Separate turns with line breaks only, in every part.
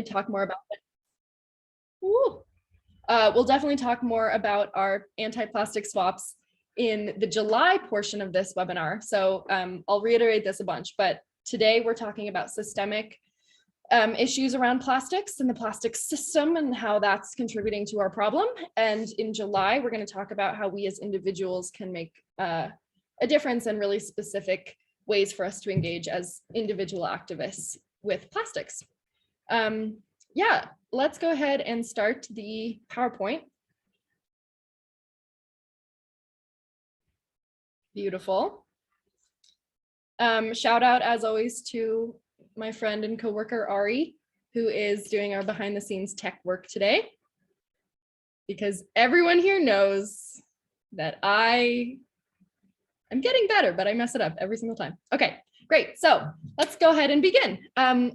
talk more about it. We'll definitely talk more about our anti-plastic swaps in the July portion of this webinar. So I'll reiterate this a bunch, but today we're talking about systemic issues around plastics and the plastic system and how that's contributing to our problem. And in July, we're going to talk about how we as individuals can make a difference and really specific ways for us to engage as individual activists with plastics. Yeah, let's go ahead and start the PowerPoint. Beautiful. Shout out as always to my friend and coworker Ari, who is doing our behind the scenes tech work today, because everyone here knows that I'm getting better, but I mess it up every single time. Okay, great. So let's go ahead and begin.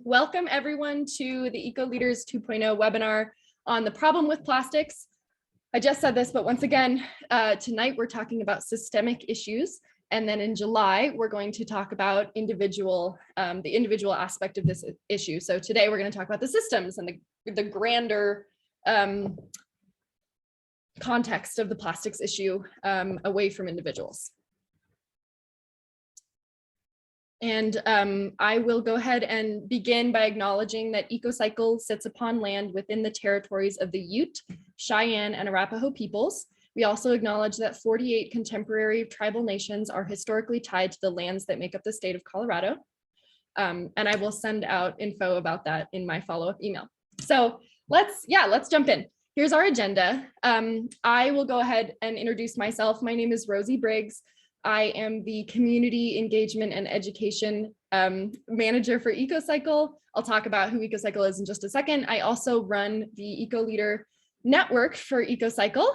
Welcome everyone to the Eco Leaders 2.0 webinar on the problem with plastics. I just said this, but once again, tonight we're talking about systemic issues. And then in July, we're going to talk about the individual aspect of this issue. So today we're going to talk about the systems and the grander context of the plastics issue away from individuals. And I will go ahead and begin by acknowledging that EcoCycle sits upon land within the territories of the Ute, Cheyenne, and Arapaho peoples. We also acknowledge that 48 contemporary tribal nations are historically tied to the lands that make up the state of Colorado. And I will send out info about that in my follow-up email. So let's jump in. Here's our agenda. I will go ahead and introduce myself. My name is Rosie Briggs. I am the Community Engagement and Education Manager for EcoCycle. I'll talk about who EcoCycle is in just a second. I also run the Eco Leader Network for EcoCycle.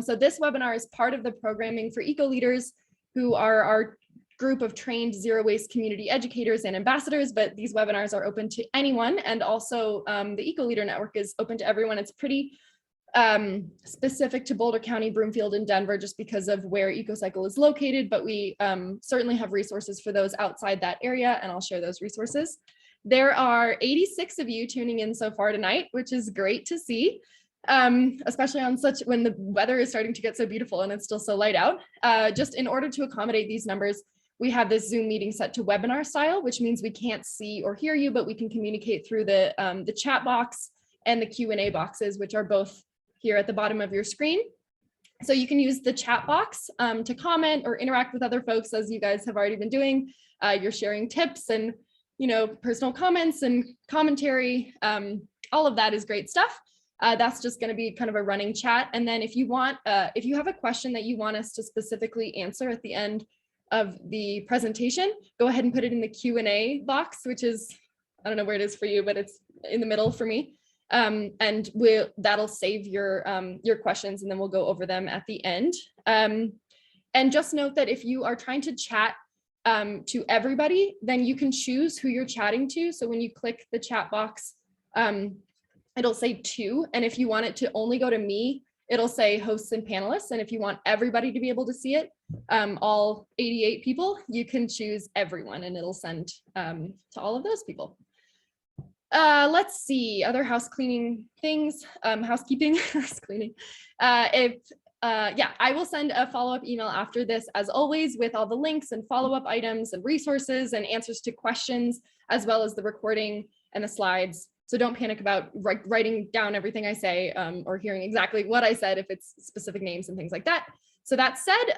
So this webinar is part of the programming for Eco Leaders, who are our group of trained zero waste community educators and ambassadors, but these webinars are open to anyone. And also the Eco Leader Network is open to everyone. It's pretty specific to Boulder County, Broomfield, and Denver, just because of where EcoCycle is located, but we certainly have resources for those outside that area, and I'll share those resources. There are 86 of you tuning in so far tonight, which is great to see, especially on when the weather is starting to get so beautiful and it's still so light out. Just in order to accommodate these numbers, we have this Zoom meeting set to webinar style, which means we can't see or hear you, but we can communicate through the chat box and the Q&A boxes, which are both here at the bottom of your screen. So you can use the chat box to comment or interact with other folks, as you guys have already been doing. You're sharing tips and personal comments and commentary. All of that is great stuff. That's just going to be kind of a running chat. And then if you have a question that you want us to specifically answer at the end of the presentation, go ahead and put it in the Q&A box, which is, I don't know where it is for you, but it's in the middle for me. And that'll save your questions, and then we'll go over them at the end. And just note that if you are trying to chat to everybody, then you can choose who you're chatting to. So when you click the chat box, it'll say to, and if you want it to only go to me, it'll say hosts and panelists. And if you want everybody to be able to see it, all 88 people, you can choose everyone, and it'll send to all of those people. Let's see, other house cleaning things, housekeeping, house cleaning. I will send a follow-up email after this, as always, with all the links and follow-up items and resources and answers to questions, as well as the recording and the slides. So don't panic about writing down everything I say or hearing exactly what I said if it's specific names and things like that. So that said,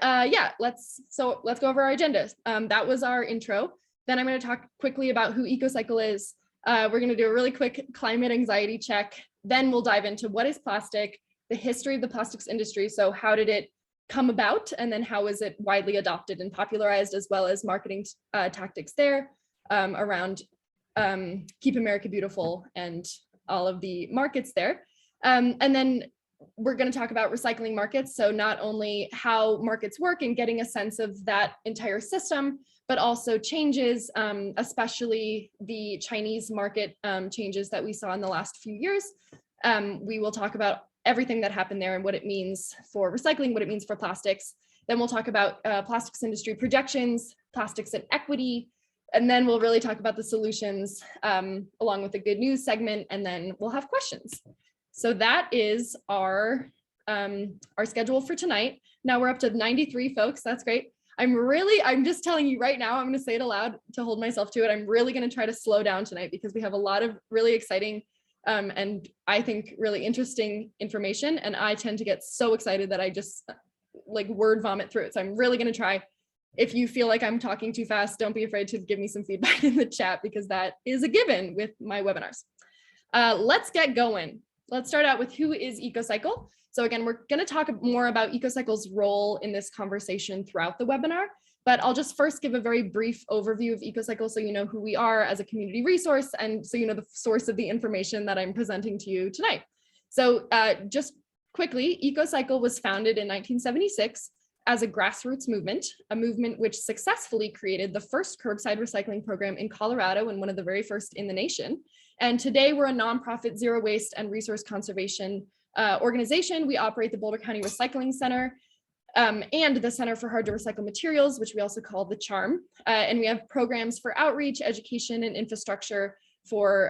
let's go over our agenda. That was our intro. Then I'm going to talk quickly about who EcoCycle is. We're going to do a really quick climate anxiety check. Then we'll dive into what is plastic, the history of the plastics industry. So how did it come about? And then how is it widely adopted and popularized, as well as marketing tactics there around Keep America Beautiful and all of the markets there. And then we're going to talk about recycling markets. So not only how markets work and getting a sense of that entire system, but also changes, especially the Chinese market changes that we saw in the last few years. We will talk about everything that happened there and what it means for recycling, what it means for plastics. Then we'll talk about plastics industry projections, plastics and equity, And then we'll really talk about the solutions along with the good news segment, and then we'll have questions. So that is our schedule for tonight. Now we're up to 93 folks. That's great. I'm just telling you right now, I'm going to say it aloud to hold myself to it. I'm really going to try to slow down tonight because we have a lot of really exciting and I think really interesting information. And I tend to get so excited that I just like word vomit through it. So I'm really going to try. If you feel like I'm talking too fast, don't be afraid to give me some feedback in the chat because that is a given with my webinars. Let's get going. Let's start out with who is EcoCycle. So again, we're going to talk more about EcoCycle's role in this conversation throughout the webinar, but I'll just first give a very brief overview of EcoCycle so you know who we are as a community resource and so you know the source of the information that I'm presenting to you tonight. So just quickly, EcoCycle was founded in 1976 as a grassroots movement, a movement which successfully created the first curbside recycling program in Colorado and one of the very first in the nation. And today we're a nonprofit zero waste and resource conservation organization. We operate the Boulder County Recycling Center and the Center for Hard to Recycle Materials, which we also call the CHARM. And we have programs for outreach, education, and infrastructure for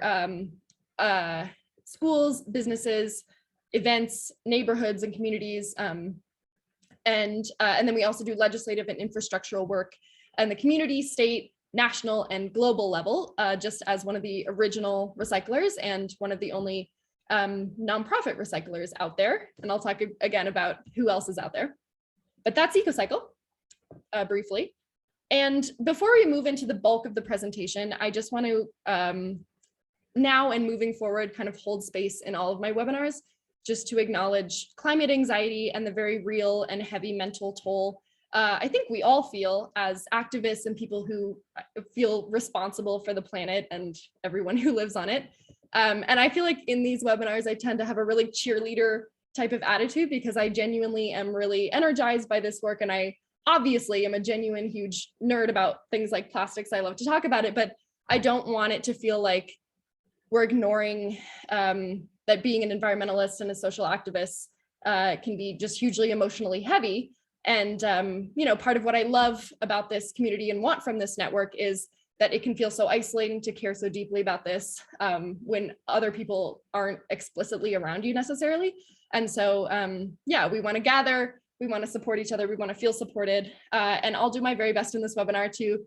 schools, businesses, events, neighborhoods, and communities. And then we also do legislative and infrastructural work in the community, state, national, and global level, just as one of the original recyclers and one of the only nonprofit recyclers out there. And I'll talk again about who else is out there. But that's EcoCycle, briefly. And before we move into the bulk of the presentation, I just want to now and moving forward kind of hold space in all of my webinars just to acknowledge climate anxiety and the very real and heavy mental toll I think we all feel as activists and people who feel responsible for the planet and everyone who lives on it. And I feel like in these webinars, I tend to have a really cheerleader type of attitude because I genuinely am really energized by this work. And I obviously am a genuine huge nerd about things like plastics. I love to talk about it, but I don't want it to feel like we're ignoring that being an environmentalist and a social activist can be just hugely emotionally heavy. And you know, part of what I love about this community and want from this network is that it can feel so isolating to care so deeply about this when other people aren't explicitly around you necessarily. And so yeah, we want to gather, we want to support each other, we want to feel supported, and I'll do my very best in this webinar to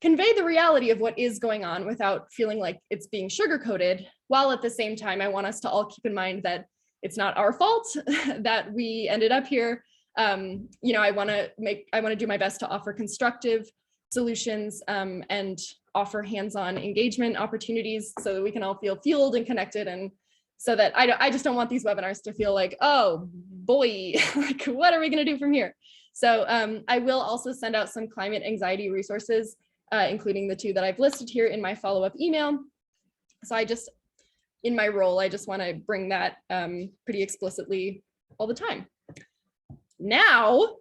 convey the reality of what is going on without feeling like it's being sugar-coated, while at the same time I want us to all keep in mind that it's not our fault that we ended up here. You know, I want to do my best to offer constructive solutions and offer hands-on engagement opportunities so that we can all feel fueled and connected, and so that I just don't want these webinars to feel like, oh boy, like what are we going to do from here? So I will also send out some climate anxiety resources, including the two that I've listed here in my follow-up email. So in my role, I just want to bring that pretty explicitly all the time. Now,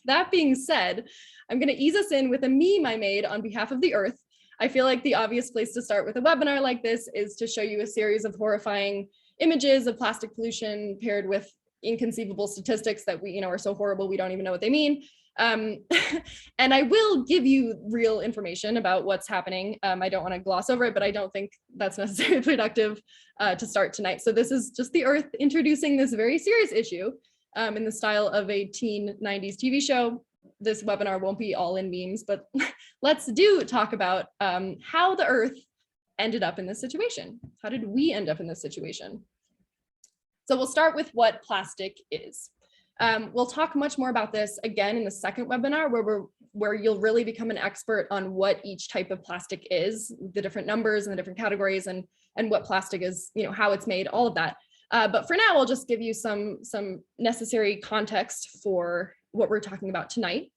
that being said, I'm going to ease us in with a meme I made on behalf of the Earth. I feel like the obvious place to start with a webinar like this is to show you a series of horrifying images of plastic pollution paired with inconceivable statistics that we, are so horrible we don't even know what they mean. And I will give you real information about what's happening. I don't want to gloss over it, but I don't think that's necessarily productive to start tonight. So this is just the Earth introducing this very serious issue in the style of a teen 90s TV show. This webinar won't be all in memes, but let's talk about how the Earth ended up in this situation. How did we end up in this situation? So we'll start with what plastic is. We'll talk much more about this again in the second webinar where you'll really become an expert on what each type of plastic is, the different numbers and the different categories, and what plastic is, how it's made, all of that. But for now, I'll just give you some necessary context for what we're talking about tonight.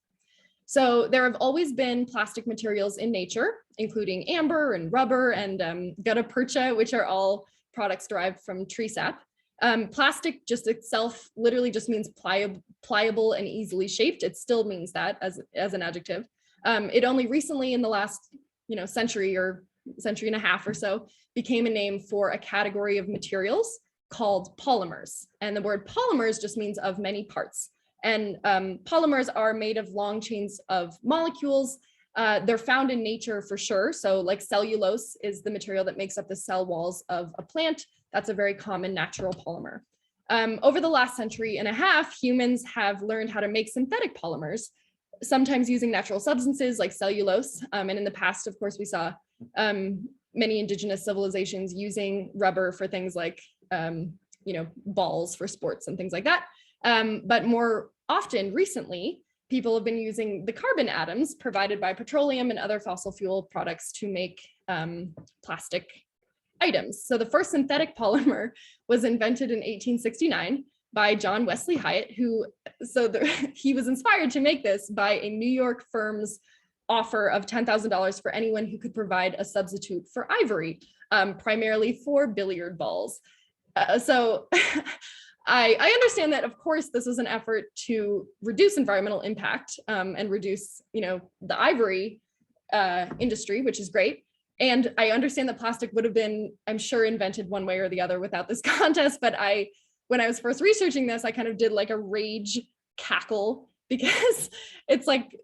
So there have always been plastic materials in nature, including amber and rubber and gutta percha, which are all products derived from tree sap. Plastic just itself literally just means pliable and easily shaped. It still means that as an adjective. It only recently in the last century or century and a half or so became a name for a category of materials called polymers. And the word polymers just means of many parts. And polymers are made of long chains of molecules They're found in nature for sure. So like cellulose is the material that makes up the cell walls of a plant. That's a very common natural polymer. Over the last century and a half, humans have learned how to make synthetic polymers, sometimes using natural substances like cellulose. And in the past, of course, we saw many indigenous civilizations using rubber for things like, balls for sports and things like that. But more often recently, people have been using the carbon atoms provided by petroleum and other fossil fuel products to make plastic items. So the first synthetic polymer was invented in 1869 by John Wesley Hyatt, he was inspired to make this by a New York firm's offer of $10,000 for anyone who could provide a substitute for ivory, primarily for billiard balls. I understand that, of course, this is an effort to reduce environmental impact and reduce, the ivory industry, which is great. And I understand that plastic would have been, I'm sure, invented one way or the other without this contest. But when I was first researching this, I kind of did like a rage cackle because it's like,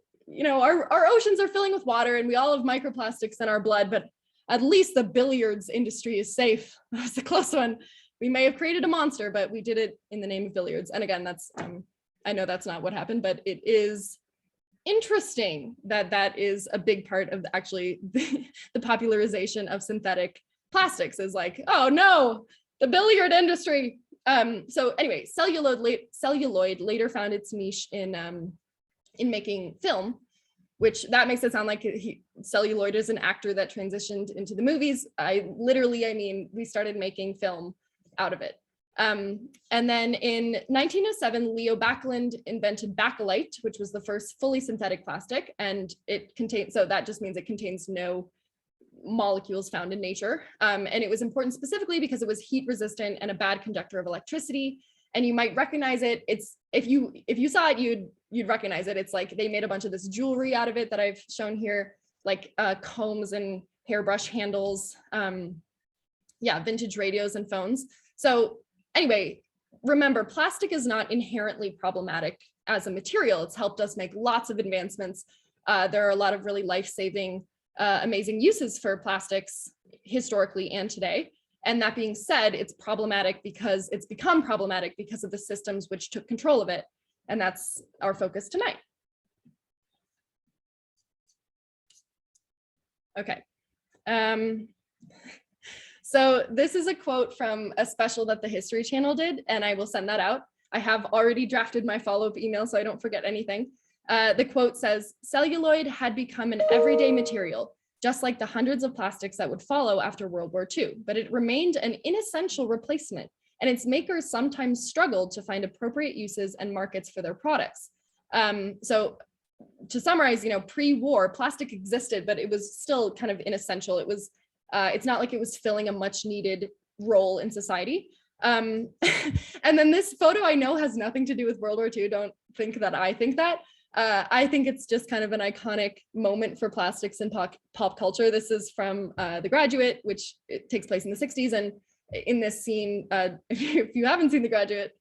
our oceans are filling with water and we all have microplastics in our blood, but at least the billiards industry is safe. That was a close one. We may have created a monster, but we did it in the name of billiards. And again, that's, I know that's not what happened, but it is interesting that is a big part of the popularization of synthetic plastics is like, oh no, the billiard industry. So anyway, celluloid later found its niche in making film, which that makes it sound like celluloid is an actor that transitioned into the movies. We started making film out of it. And then in 1907, Leo Baekeland invented Bakelite, which was the first fully synthetic plastic. And so that just means it contains no molecules found in nature. And it was important specifically because it was heat resistant and a bad conductor of electricity. And you might recognize it. If you saw it, you'd recognize it. It's like they made a bunch of this jewelry out of it that I've shown here, like combs and hairbrush handles, vintage radios and phones. So anyway, remember, plastic is not inherently problematic as a material. It's helped us make lots of advancements. There are a lot of really life-saving, amazing uses for plastics historically and today. And that being said, it's become problematic because of the systems which took control of it. And that's our focus tonight. Okay. So this is a quote from a special that the History Channel did, and I will send that out. I have already drafted my follow-up email so I don't forget anything. The quote says, "Celluloid had become an everyday material, just like the hundreds of plastics that would follow after World War II, but it remained an inessential replacement, and its makers sometimes struggled to find appropriate uses and markets for their products." So to summarize, pre-war, plastic existed, but it was still kind of inessential. It's not like it was filling a much needed role in society. And then this photo I know has nothing to do with World War II. Don't think that I think that. I think it's just kind of an iconic moment for plastics in pop culture. This is from The Graduate, which it takes place in the 60s. And in this scene, if you haven't seen The Graduate,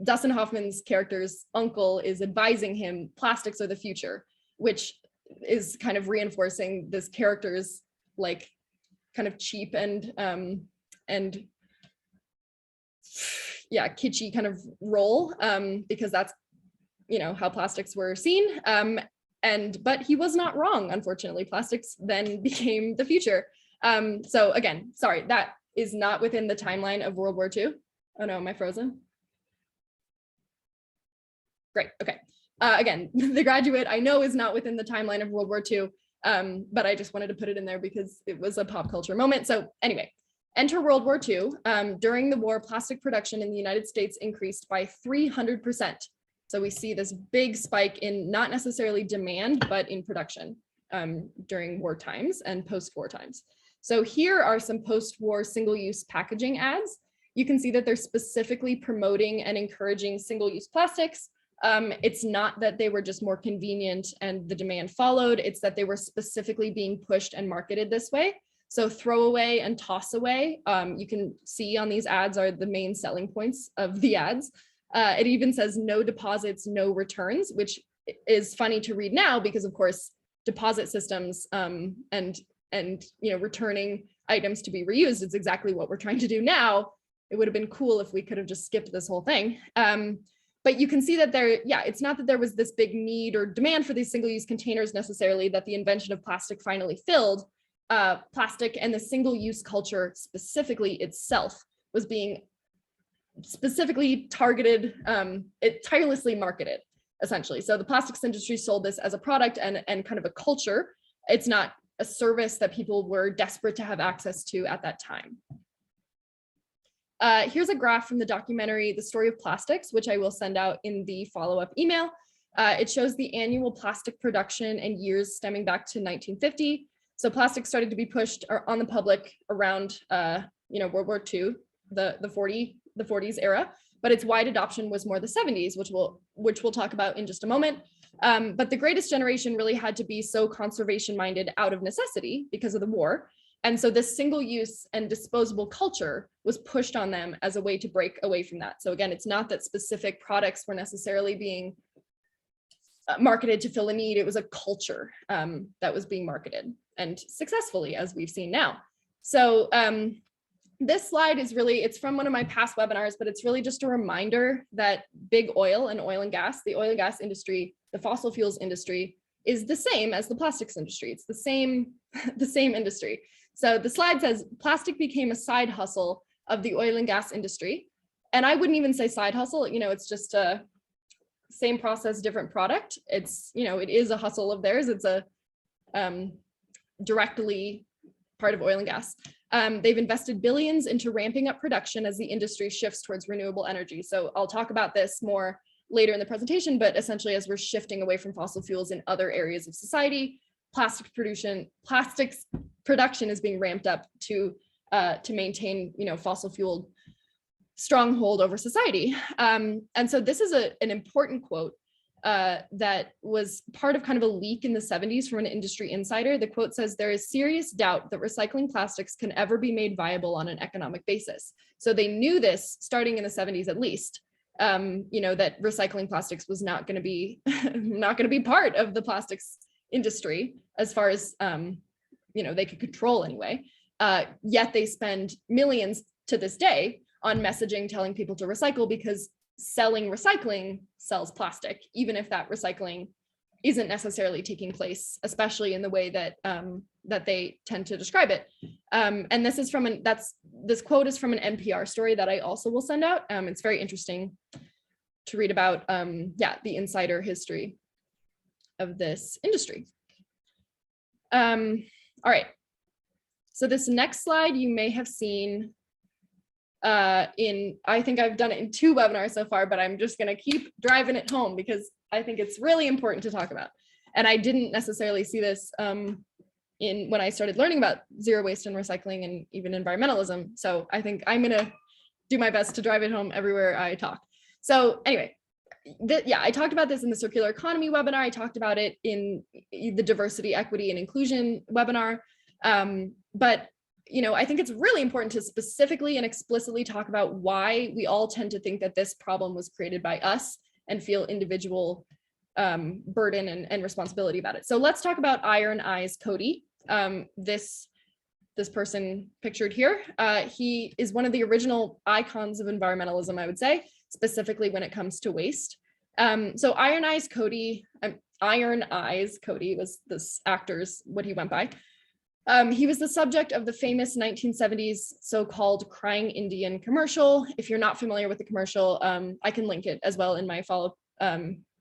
Dustin Hoffman's character's uncle is advising him, plastics are the future, which is kind of reinforcing this character's like kind of cheap and kitschy kind of role, because that's how plastics were seen, but he was not wrong. Unfortunately, plastics then became the future. So again, sorry, that is not within the timeline of World War II. Oh no, am I frozen? Great, okay. Again, The Graduate I know is not within the timeline of World War II, but I just wanted to put it in there because it was a pop culture moment. So anyway, enter World War II. During the war, plastic production in the United States increased by 300%. So we see this big spike in not necessarily demand, but in production during war times and post-war times. So here are some post-war single-use packaging ads. You can see that they're specifically promoting and encouraging single-use plastics. It's not that they were just more convenient and the demand followed, it's that they were specifically being pushed and marketed this way. So throw away and toss away, you can see on these ads are the main selling points of the ads. It even says no deposits, no returns, which is funny to read now because of course, deposit systems and returning items to be reused. It's exactly what we're trying to do now. It would have been cool if we could have just skipped this whole thing. But you can see that it's not that there was this big need or demand for these single-use containers necessarily, that the invention of plastic finally filled. Plastic and the single-use culture specifically itself was being specifically targeted, it tirelessly marketed, essentially. So the plastics industry sold this as a product and kind of a culture. It's not a service that people were desperate to have access to at that time. Here's a graph from the documentary, The Story of Plastics, which I will send out in the follow-up email. It shows the annual plastic production and years stemming back to 1950. So plastic started to be pushed on the public around World War II, the 40s era, but its wide adoption was more the 70s, which we'll talk about in just a moment. But the greatest generation really had to be so conservation minded out of necessity because of the war. And so this single use and disposable culture was pushed on them as a way to break away from that. So again, it's not that specific products were necessarily being marketed to fill a need. It was a culture that was being marketed, and successfully, as we've seen now. So this slide is it's from one of my past webinars, but it's really just a reminder that big oil and oil and gas, the oil and gas industry, the fossil fuels industry, is the same as the plastics industry. It's the same industry. So the slide says plastic became a side hustle of the oil and gas industry. And I wouldn't even say side hustle, it's just a same process, different product. It is a hustle of theirs. It's a directly part of oil and gas. They've invested billions into ramping up production as the industry shifts towards renewable energy. So I'll talk about this more later in the presentation, but essentially as we're shifting away from fossil fuels in other areas of society, plastics production is being ramped up to maintain, fossil fuel stronghold over society. And so this is an important quote that was part of kind of a leak in the 70s from an industry insider. The quote says, "There is serious doubt that recycling plastics can ever be made viable on an economic basis." So they knew this starting in the 70s at least, that recycling plastics was not going to be part of the plastics industry as far as they could control anyway. Yet they spend millions to this day on messaging telling people to recycle, because selling recycling sells plastic, even if that recycling isn't necessarily taking place, especially in the way that that they tend to describe it. And this is this quote is from an NPR story that I also will send out. It's very interesting to read about the insider history of this industry. All right. So this next slide you may have seen I think I've done it in 2 webinars so far, but I'm just going to keep driving it home because I think it's really important to talk about. And I didn't necessarily see this when I started learning about zero waste and recycling and even environmentalism. So I think I'm going to do my best to drive it home everywhere I talk. So anyway, I talked about this in the circular economy webinar. I talked about it in the diversity, equity, and inclusion webinar. But I think it's really important to specifically and explicitly talk about why we all tend to think that this problem was created by us and feel individual burden and responsibility about it. So let's talk about Iron Eyes Cody. This person pictured here, he is one of the original icons of environmentalism, I would say, specifically when it comes to waste. So Iron Eyes Cody was this actor's, what he went by. He was the subject of the famous 1970s so-called Crying Indian commercial. If you're not familiar with the commercial, I can link it as well in my follow-up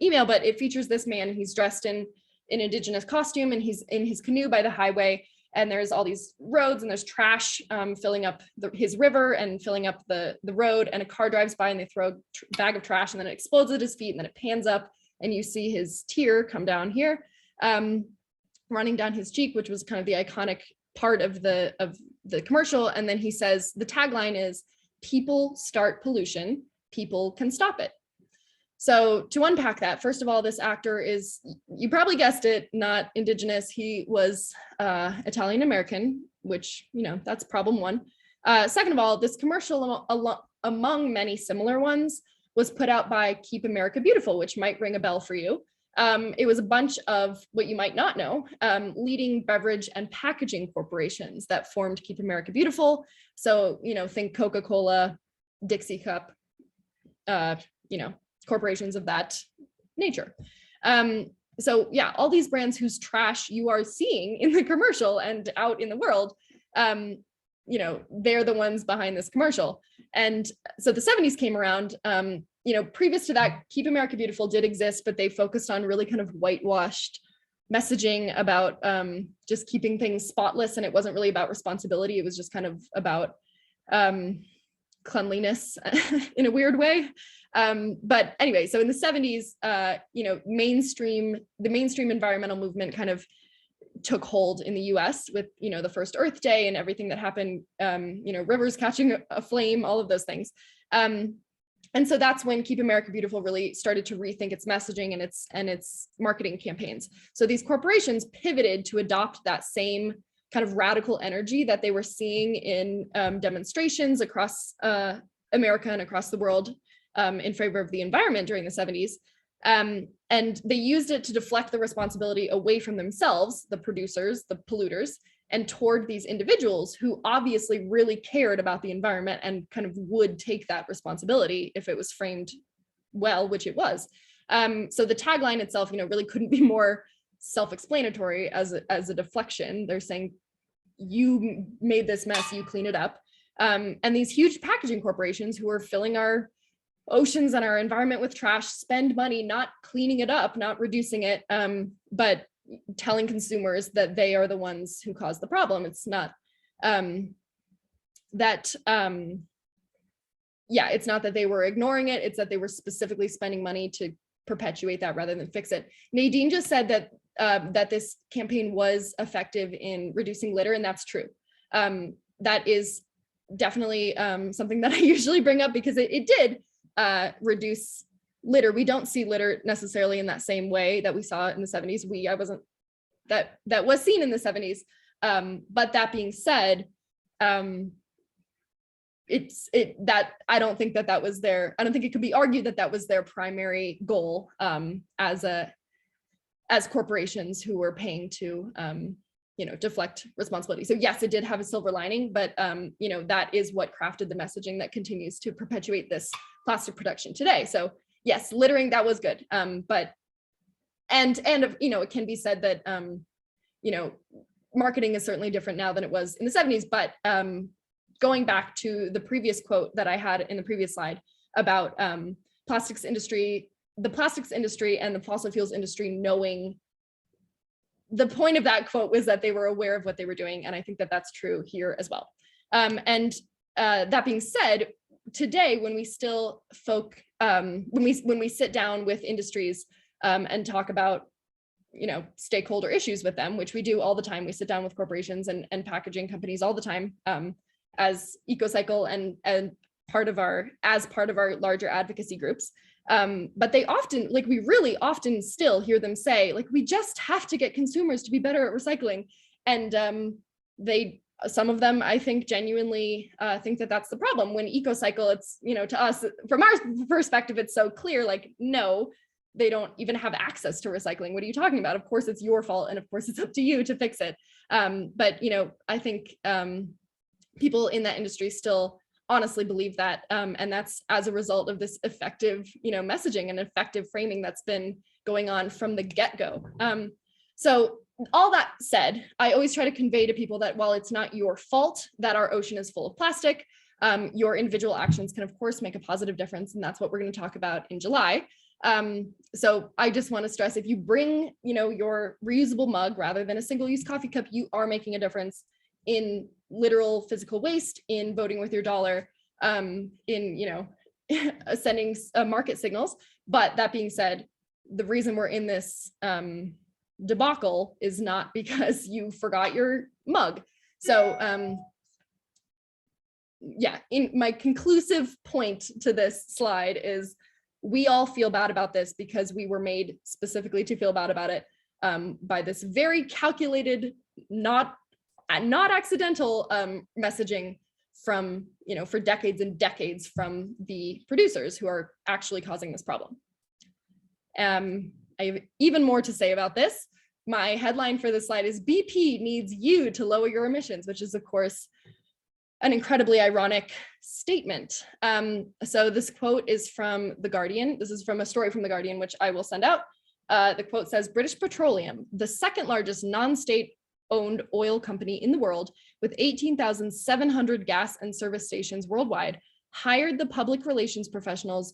email, but it features this man. He's dressed in an indigenous costume and he's in his canoe by the highway, and there's all these roads and there's trash filling up his river and filling up the road, and a car drives by and they throw a bag of trash and then it explodes at his feet and then it pans up and you see his tear come down here. Running down his cheek, which was kind of the iconic part of the commercial. And then he says, the tagline is, "People start pollution, people can stop it." So to unpack that, first of all, this actor is, you probably guessed it, not indigenous. He was Italian American, which, that's problem one. Second of all, this commercial, among many similar ones, was put out by Keep America Beautiful, which might ring a bell for you. It was a bunch of what you might not know, leading beverage and packaging corporations that formed Keep America Beautiful. So, think Coca-Cola, Dixie Cup, corporations of that nature. So yeah, all these brands whose trash you are seeing in the commercial and out in the world, they're the ones behind this commercial. And so the 70s came around. Previous to that, Keep America Beautiful did exist, but they focused on really kind of whitewashed messaging about just keeping things spotless. And it wasn't really about responsibility. It was just kind of about cleanliness in a weird way. But anyway, so in the 70s, the mainstream environmental movement kind of took hold in the US with, the first Earth Day and everything that happened, rivers catching a flame, all of those things. And so that's when Keep America Beautiful really started to rethink its messaging and its marketing campaigns. So these corporations pivoted to adopt that same kind of radical energy that they were seeing in demonstrations across America and across the world in favor of the environment during the 70s. And they used it to deflect the responsibility away from themselves, the producers, the polluters, and toward these individuals who obviously really cared about the environment and kind of would take that responsibility if it was framed well, which it was. So the tagline itself, really couldn't be more self-explanatory as a deflection. They're saying, you made this mess, you clean it up. And these huge packaging corporations who are filling our oceans and our environment with trash spend money not cleaning it up, not reducing it, but telling consumers that they are the ones who caused the problem. It's not it's not that they were ignoring it, it's that they were specifically spending money to perpetuate that rather than fix it. Nadine just said that this campaign was effective in reducing litter, and that's true. That is definitely something that I usually bring up because it did reduce litter. We don't see litter necessarily in that same way that we saw in the 70s. That was seen in the 70s. But that being said, I don't think it could be argued that was their primary goal as corporations who were paying to deflect responsibility. So yes, it did have a silver lining, but that is what crafted the messaging that continues to perpetuate this plastic production today. So yes, littering, that was good. But it can be said that marketing is certainly different now than it was in the 70s. But going back to the previous quote that I had in the previous slide about the plastics industry and the fossil fuels industry knowing, the point of that quote was that they were aware of what they were doing. And I think that that's true here as well. That being said, today, when we still when we sit down with industries and talk about stakeholder issues with them, which we do all the time, we sit down with corporations and packaging companies all the time as EcoCycle and part of our larger advocacy groups. But they often, we really often still hear them say, we just have to get consumers to be better at recycling. And some of them, I think, genuinely think that that's the problem. When EcoCycle, it's, to us, from our perspective, it's so clear, no, they don't even have access to recycling. What are you talking about? Of course, it's your fault. And of course, it's up to you to fix it. But, I think people in that industry still honestly believe that. And that's as a result of this effective, messaging and effective framing that's been going on from the get-go. So all that said, I always try to convey to people that while it's not your fault that our ocean is full of plastic, your individual actions can of course make a positive difference. And that's what we're going to talk about in July. So I just want to stress, if you bring, your reusable mug rather than a single-use coffee cup, you are making a difference in literal physical waste, in voting with your dollar, in, sending market signals. But that being said, the reason we're in this debacle is not because you forgot your mug. So in my conclusive point to this slide is we all feel bad about this because we were made specifically to feel bad about it by this very calculated, not accidental messaging from, for decades and decades from the producers who are actually causing this problem. I have even more to say about this. My headline for this slide is BP needs you to lower your emissions, which is, of course, an incredibly ironic statement. So this quote is from The Guardian. This is from a story from The Guardian, which I will send out. The quote says, British Petroleum, the second largest non-state owned oil company in the world with 18,700 gas and service stations worldwide, hired the public relations professionals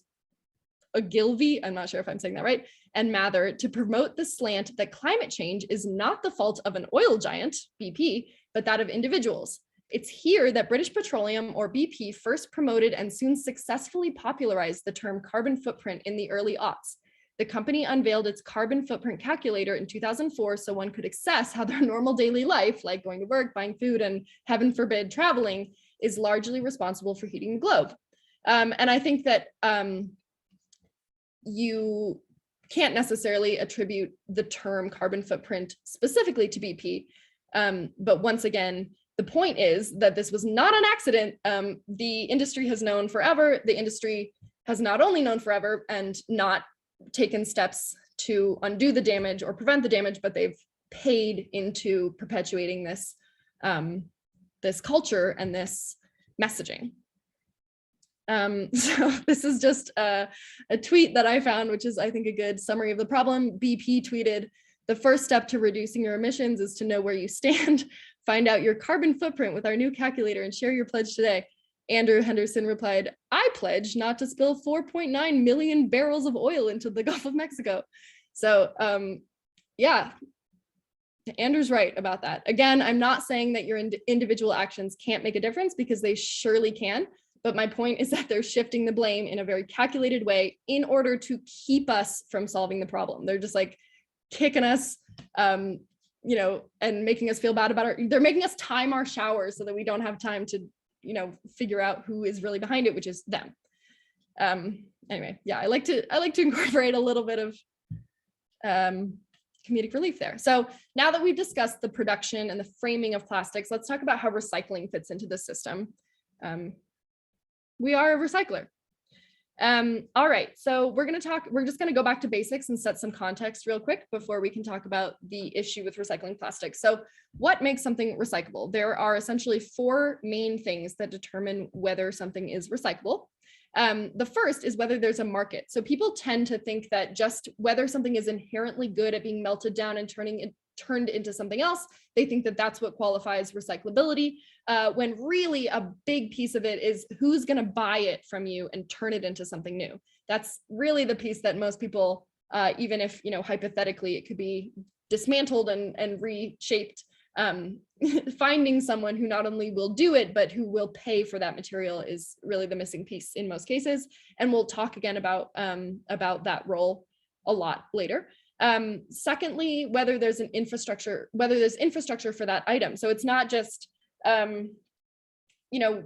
Ogilvy, I'm not sure if I'm saying that right, and Mather to promote the slant that climate change is not the fault of an oil giant, BP, but that of individuals. It's here that British Petroleum, or BP, first promoted and soon successfully popularized the term carbon footprint in the early aughts. The company unveiled its carbon footprint calculator in 2004 so one could assess how their normal daily life, like going to work, buying food, and heaven forbid, traveling, is largely responsible for heating the globe. And I think that you can't necessarily attribute the term carbon footprint specifically to BP. But once again, the point is that this was not an accident. The industry has known forever. The industry has not only known forever and not taken steps to undo the damage or prevent the damage, but they've paid into perpetuating this, this culture and this messaging. So this is just a tweet that I found, which is, I think, a good summary of the problem. BP tweeted, the first step to reducing your emissions is to know where you stand. Find out your carbon footprint with our new calculator and share your pledge today. Andrew Henderson replied, I pledge not to spill 4.9 million barrels of oil into the Gulf of Mexico. So yeah, Andrew's right about that. Again, I'm not saying that your individual actions can't make a difference, because they surely can. But my point is that they're shifting the blame in a very calculated way in order to keep us from solving the problem. They're just like kicking us, you know, and making us feel bad about it. They're making us time our showers so that we don't have time to, you know, figure out who is really behind it, which is them. Anyway, yeah, I like to incorporate a little bit of comedic relief there. So now that we've discussed the production and the framing of plastics, let's talk about how recycling fits into the system. We are a recycler. All right, so we're just gonna go back to basics and set some context real quick before we can talk about the issue with recycling plastics. So what makes something recyclable? There are essentially four main things that determine whether something is recyclable. The first is whether there's a market. So people tend to think that just whether something is inherently good at being melted down and turned into something else, they think that that's what qualifies recyclability, when really a big piece of it is who's going to buy it from you and turn it into something new. That's really the piece that most people, even if, you know, hypothetically it could be dismantled and reshaped, finding someone who not only will do it, but who will pay for that material is really the missing piece in most cases. And we'll talk again about that role a lot later. Secondly, whether there's infrastructure for that item. So it's not just, you know,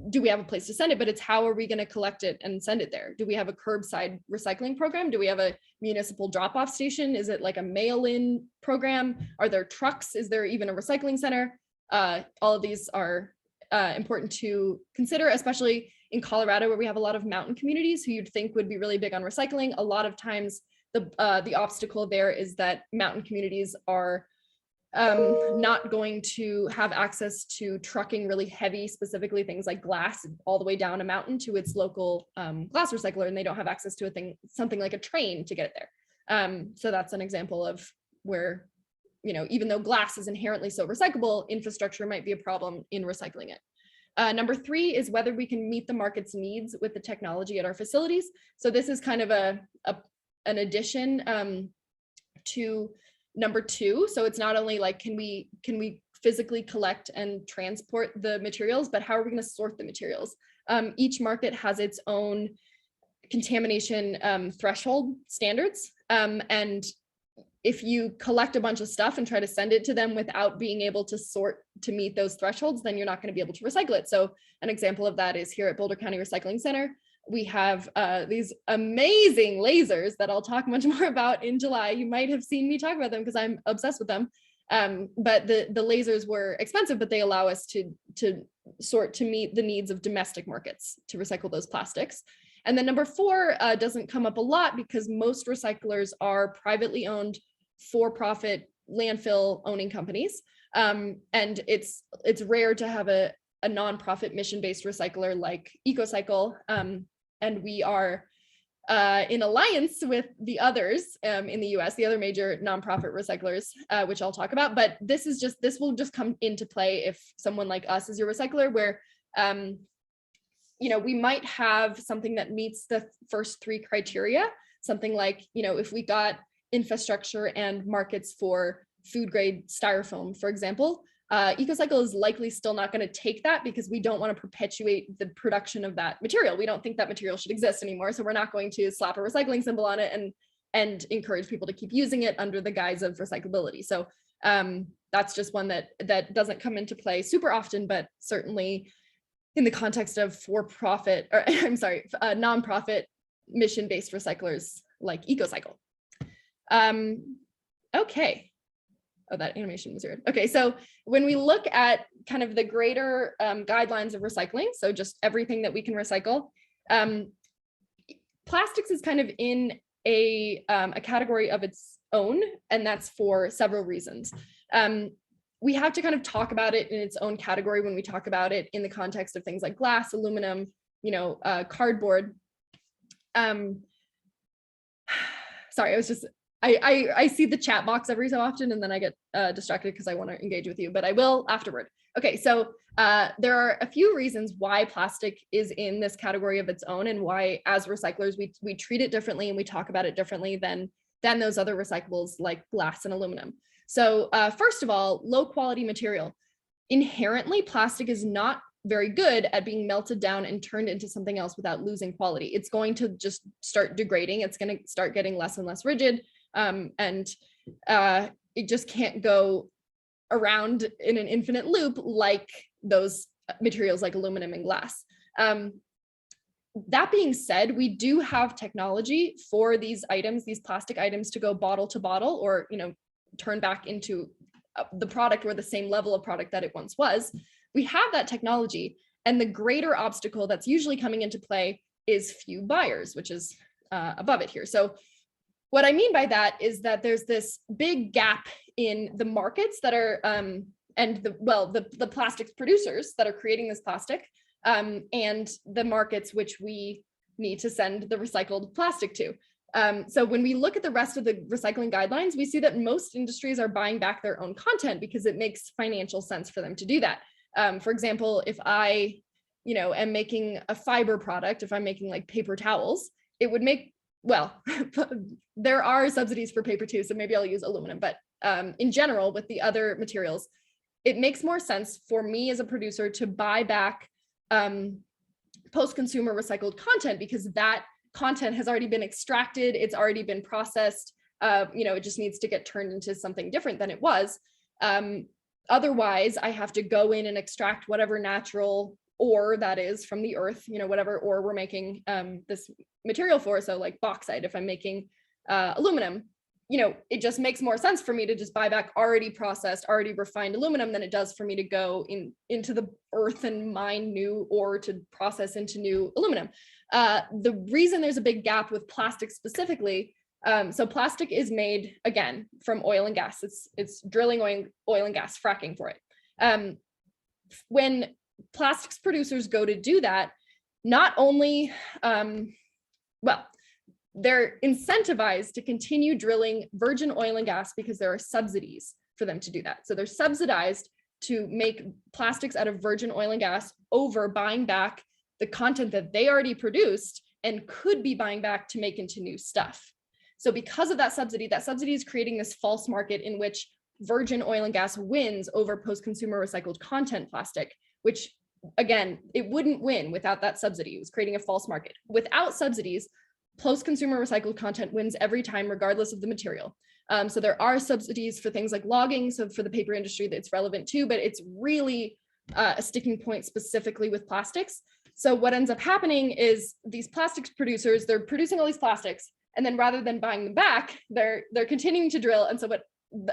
do we have a place to send it, but it's how are we going to collect it and send it there? Do we have a curbside recycling program? Do we have a municipal drop-off station? Is it like a mail-in program? Are there trucks? Is there even a recycling center? All of these are important to consider, especially in Colorado, where we have a lot of mountain communities who you'd think would be really big on recycling. A lot of times the obstacle there is that mountain communities are not going to have access to trucking really heavy, specifically things like glass, all the way down a mountain to its local glass recycler, and they don't have access to something like a train to get it there. So that's an example of where, you know, even though glass is inherently so recyclable, infrastructure might be a problem in recycling it. Number three is whether we can meet the market's needs with the technology at our facilities. So this is kind of an addition to number two. So it's not only like, can we physically collect and transport the materials, but how are we going to sort the materials? Each market has its own contamination threshold standards. And if you collect a bunch of stuff and try to send it to them without being able to sort to meet those thresholds, then you're not going to be able to recycle it. So an example of that is here at Boulder County Recycling Center. We have these amazing lasers that I'll talk much more about in July. You might have seen me talk about them because I'm obsessed with them. But the lasers were expensive, but they allow us to sort to meet the needs of domestic markets to recycle those plastics. And then number 4 doesn't come up a lot because most recyclers are privately owned, for-profit landfill owning companies. And it's rare to have a nonprofit mission-based recycler like EcoCycle. And we are in alliance with the others in the US, the other major nonprofit recyclers, which I'll talk about. But this will just come into play if someone like us is your recycler, where we might have something that meets the first 3 criteria, something like, if we got infrastructure and markets for food grade styrofoam, for example, EcoCycle is likely still not going to take that because we don't want to perpetuate the production of that material. We don't think that material should exist anymore. So we're not going to slap a recycling symbol on it and encourage people to keep using it under the guise of recyclability. So that's just one that doesn't come into play super often, but certainly in the context of for-profit, or nonprofit mission-based recyclers like EcoCycle. Okay. Oh, that animation was weird. Okay, so when we look at kind of the greater guidelines of recycling, so just everything that we can recycle, plastics is kind of in a category of its own, and that's for several reasons. We have to kind of talk about it in its own category when we talk about it in the context of things like glass, aluminum, cardboard. Sorry, I see the chat box every so often and then I get distracted because I want to engage with you, but I will afterward. Okay, so there are a few reasons why plastic is in this category of its own and why as recyclers we treat it differently and we talk about it differently than those other recyclables like glass and aluminum. So first of all, low quality material. Inherently, plastic is not very good at being melted down and turned into something else without losing quality. It's going to just start degrading. It's going to start getting less and less rigid. And it just can't go around in an infinite loop like those materials like aluminum and glass. That being said, we do have technology for these items, these plastic items, to go bottle to bottle or turn back into the product or the same level of product that it once was. We have that technology, and the greater obstacle that's usually coming into play is few buyers, which is above it here. So what I mean by that is that there's this big gap in the markets that are and the plastics producers that are creating this plastic and the markets which we need to send the recycled plastic to. So when we look at the rest of the recycling guidelines, we see that most industries are buying back their own content because it makes financial sense for them to do that. For example, if I, am making a fiber product, if I'm making like paper towels, it would make, well, there are subsidies for paper too, so maybe I'll use aluminum, but in general, with the other materials, it makes more sense for me as a producer to buy back post-consumer recycled content because that content has already been extracted, it's already been processed, it just needs to get turned into something different than it was. Otherwise, I have to go in and extract whatever natural ore that is from the earth, whatever ore we're making this material for. So like bauxite, if I'm making aluminum, it just makes more sense for me to just buy back already processed, already refined aluminum than it does for me to go into the earth and mine new ore to process into new aluminum. The reason there's a big gap with plastic specifically, so plastic is made, again, from oil and gas. It's drilling oil and gas, fracking for it. When plastics producers go to do that, not only, they're incentivized to continue drilling virgin oil and gas because there are subsidies for them to do that. So they're subsidized to make plastics out of virgin oil and gas over buying back the content that they already produced and could be buying back to make into new stuff. So because of that subsidy is creating this false market in which virgin oil and gas wins over post-consumer recycled content plastic, which again, it wouldn't win without that subsidy. It was creating a false market. Without subsidies, post-consumer recycled content wins every time, regardless of the material. So there are subsidies for things like logging. So for the paper industry, that's relevant too, but it's really a sticking point specifically with plastics. So what ends up happening is these plastics producers, they're producing all these plastics, and then rather than buying them back, they're continuing to drill. And so what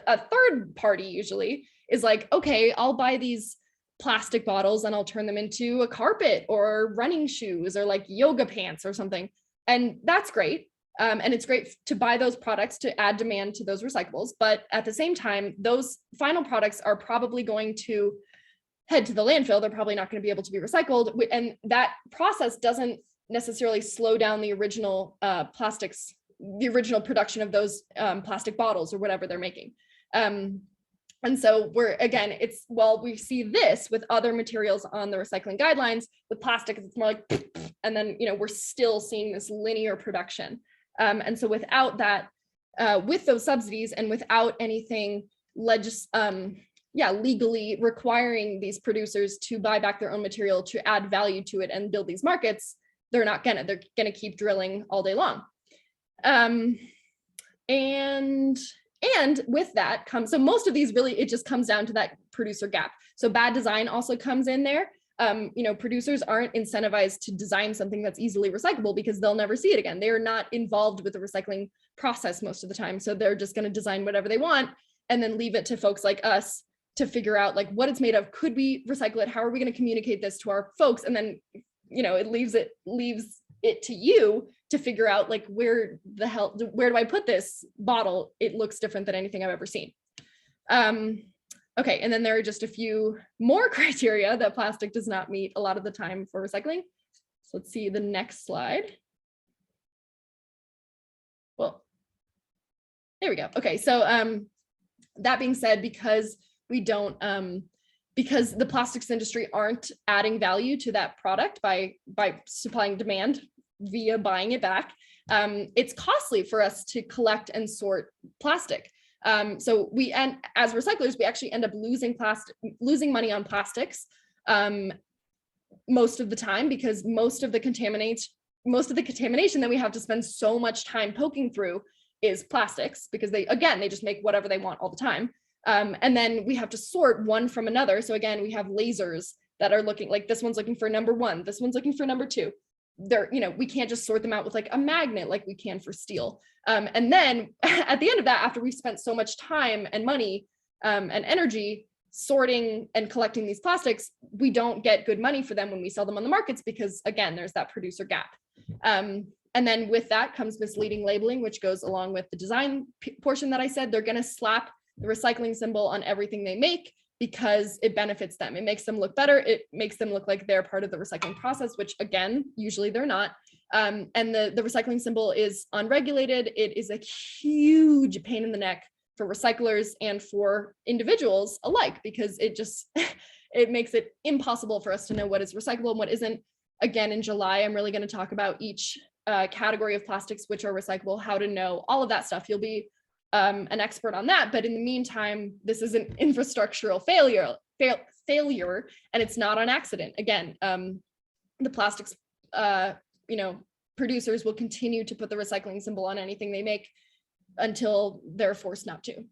a third party usually is like, okay, I'll buy these plastic bottles and I'll turn them into a carpet or running shoes or like yoga pants or something. And that's great. And it's great to buy those products to add demand to those recyclables. But at the same time, those final products are probably going to head to the landfill. They're probably not going to be able to be recycled. And that process doesn't necessarily slow down the original plastics, the original production of those plastic bottles or whatever they're making. And so it's, well, we see this with other materials on the recycling guidelines. With plastic, it's more like, and then, we're still seeing this linear production. And so without that, with those subsidies and without anything legally requiring these producers to buy back their own material to add value to it and build these markets, they're gonna keep drilling all day long. And with that comes, so most of these really, it just comes down to that producer gap. So bad design also comes in there. Producers aren't incentivized to design something that's easily recyclable because they'll never see it again. They are not involved with the recycling process most of the time. So they're just going to design whatever they want and then leave it to folks like us to figure out like what it's made of. Could we recycle it? How are we going to communicate this to our folks? And then, it leaves it to you to figure out like where do I put this bottle? It looks different than anything I've ever seen. Okay, and then there are just a few more criteria that plastic does not meet a lot of the time for recycling. So let's see the next slide. Well, there we go. Okay, so that being said, because we don't, because the plastics industry aren't adding value to that product by supplying demand via buying it back, it's costly for us to collect and sort plastic. So as recyclers, we actually end up losing money on plastics most of the time, because most of the contamination that we have to spend so much time poking through is plastics, because they just make whatever they want all the time. And then we have to sort one from another. So again, we have lasers that are looking like this one's looking for number 1, this one's looking for number 2. We can't just sort them out with like a magnet like we can for steel. And then at the end of that, after we've spent so much time and money and energy sorting and collecting these plastics, we don't get good money for them when we sell them on the markets, because again, there's that producer gap. And then with that comes misleading labeling, which goes along with the design portion that I said. They're going to slap the recycling symbol on everything they make because it benefits them. It makes them look better. It makes them look like they're part of the recycling process, which again, usually they're not. And the recycling symbol is unregulated. It is a huge pain in the neck for recyclers and for individuals alike, because it makes it impossible for us to know what is recyclable and what isn't. Again, in July, I'm really going to talk about each category of plastics which are recyclable, how to know all of that stuff. You'll be an expert on that. But in the meantime, this is an infrastructural failure, and it's not on accident. Again, the plastics, producers will continue to put the recycling symbol on anything they make until they're forced not to.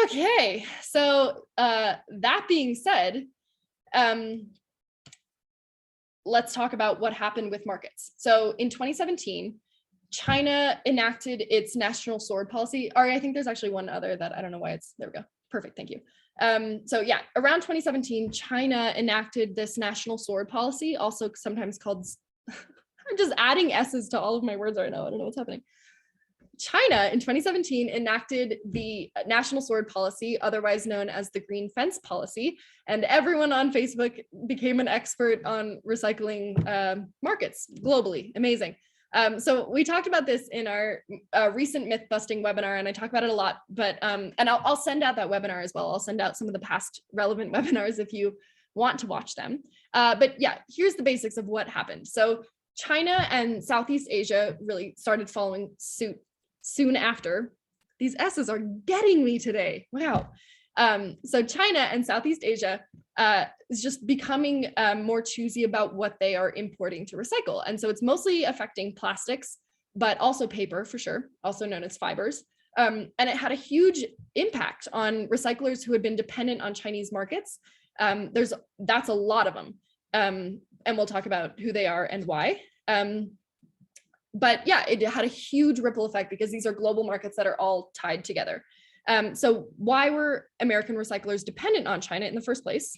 Okay, so that being said, let's talk about what happened with markets. So in 2017, China enacted its national sword policy. Or I think there's actually one other that I don't know why there we go. Perfect, thank you. So yeah, around 2017, China enacted this national sword policy, also sometimes called, I'm just adding S's to all of my words right now. I don't know what's happening. China in 2017 enacted the national sword policy, otherwise known as the green fence policy, and everyone on Facebook became an expert on recycling markets globally. Amazing. So we talked about this in our recent myth busting webinar, and I talk about it a lot, but and I'll send out that webinar as well. I'll send out some of the past relevant webinars if you want to watch them. But yeah, here's the basics of what happened. So China and Southeast Asia really started following suit soon after. These S's are getting me today. Wow. So China and Southeast Asia is just becoming more choosy about what they are importing to recycle. And so it's mostly affecting plastics, but also paper for sure, also known as fibers. And it had a huge impact on recyclers who had been dependent on Chinese markets. That's a lot of them. And we'll talk about who they are and why. But yeah, it had a huge ripple effect because these are global markets that are all tied together. So why were American recyclers dependent on China in the first place?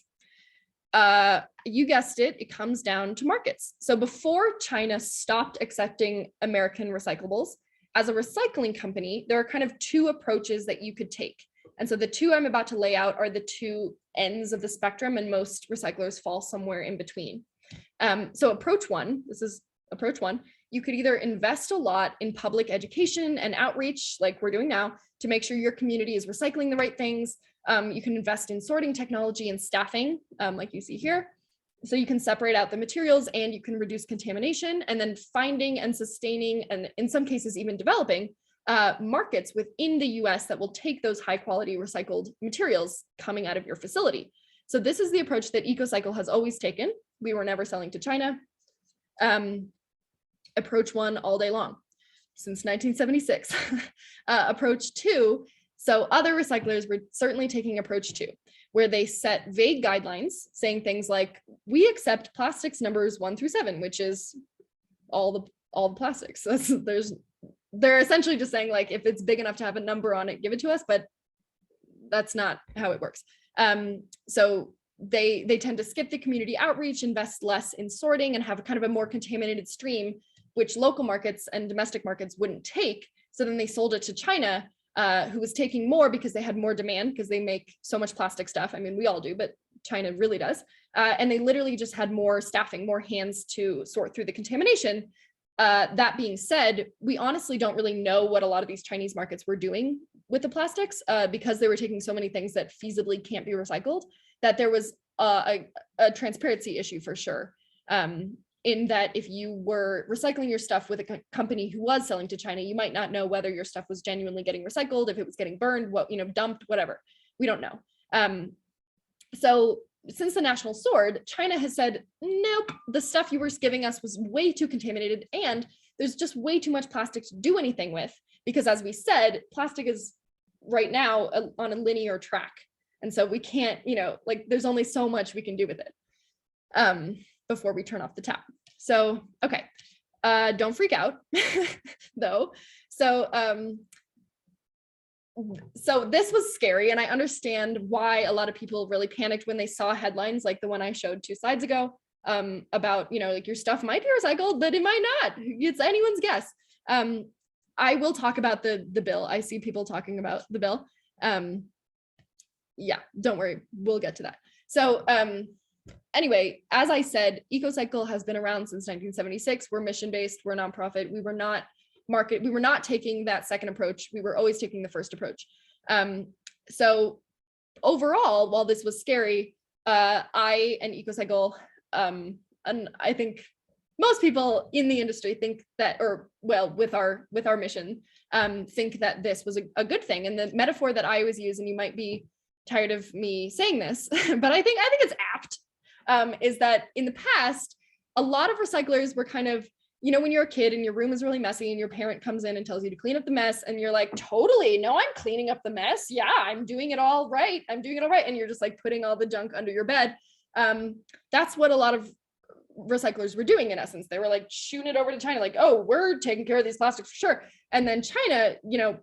You guessed it, it comes down to markets. So before China stopped accepting American recyclables, as a recycling company, there are kind of two approaches that you could take. And so the two I'm about to lay out are the two ends of the spectrum, and most recyclers fall somewhere in between. So approach one, this is approach one, you could either invest a lot in public education and outreach, like we're doing now, to make sure your community is recycling the right things. You can invest in sorting technology and staffing, like you see here. So you can separate out the materials and you can reduce contamination, and then finding and sustaining, and in some cases even developing markets within the US that will take those high quality recycled materials coming out of your facility. So this is the approach that EcoCycle has always taken. We were never selling to China. Approach one all day long since 1976. Approach two, so other recyclers were certainly taking approach two, where they set vague guidelines saying things like, we accept plastics numbers 1 through 7, which is all the plastics. They're essentially just saying, like, if it's big enough to have a number on it, give it to us, but that's not how it works. So they tend to skip the community outreach, invest less in sorting, and have kind of a more contaminated stream, which local markets and domestic markets wouldn't take. So then they sold it to China, who was taking more because they had more demand, because they make so much plastic stuff. I mean, we all do, but China really does. And they literally just had more staffing, more hands to sort through the contamination. That being said, we honestly don't really know what a lot of these Chinese markets were doing with the plastics, because they were taking so many things that feasibly can't be recycled, that there was a transparency issue for sure. In that if you were recycling your stuff with a company who was selling to China, you might not know whether your stuff was genuinely getting recycled, if it was getting burned, what, dumped, whatever. We don't know. So since the national sword, China has said, nope, the stuff you were giving us was way too contaminated, and there's just way too much plastic to do anything with, because as we said, plastic is right now on a linear track. And so we can't, there's only so much we can do with it before we turn off the tap. So, okay, don't freak out though. So this was scary, and I understand why a lot of people really panicked when they saw headlines like the one I showed 2 slides ago about, like, your stuff might be recycled, but it might not. It's anyone's guess. I will talk about the bill. I see people talking about the bill. Yeah, don't worry, we'll get to that. So anyway, as I said, EcoCycle has been around since 1976. We're mission-based, we're a nonprofit. We were not taking that second approach. We were always taking the first approach. So overall, while this was scary, I and EcoCycle, and I think most people in the industry think that, or well, with our mission, think that this was a good thing. And the metaphor that I always use, and you might be tired of me saying this, but I think it's apt, is that in the past, a lot of recyclers were kind of, when you're a kid and your room is really messy and your parent comes in and tells you to clean up the mess, and you're like, totally, no, I'm cleaning up the mess. Yeah, I'm doing it all right. And you're just like putting all the junk under your bed. That's what a lot of recyclers were doing in essence. They were like shooting it over to China, like, oh, we're taking care of these plastics for sure. And then China,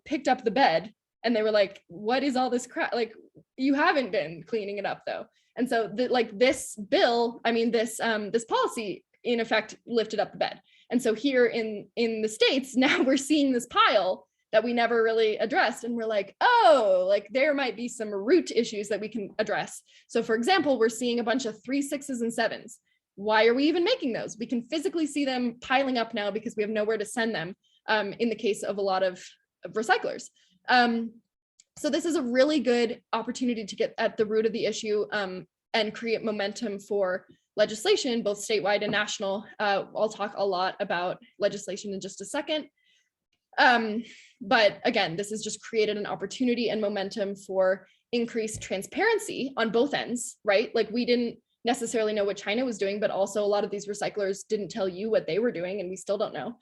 picked up the bed, and they were like, what is all this crap? Like, you haven't been cleaning it up though. And so this bill, this policy in effect lifted up the bed. And so here in the States, now we're seeing this pile that we never really addressed. And we're like, oh, like there might be some root issues that we can address. So for example, we're seeing a bunch of 3, 6s, and 7s. Why are we even making those? We can physically see them piling up now because we have nowhere to send them, in the case of a lot of recyclers. So this is a really good opportunity to get at the root of the issue, and create momentum for legislation, both statewide and national. I'll talk a lot about legislation in just a second. But again, this has just created an opportunity and momentum for increased transparency on both ends, right? Like, we didn't necessarily know what China was doing, but also a lot of these recyclers didn't tell you what they were doing, and we still don't know.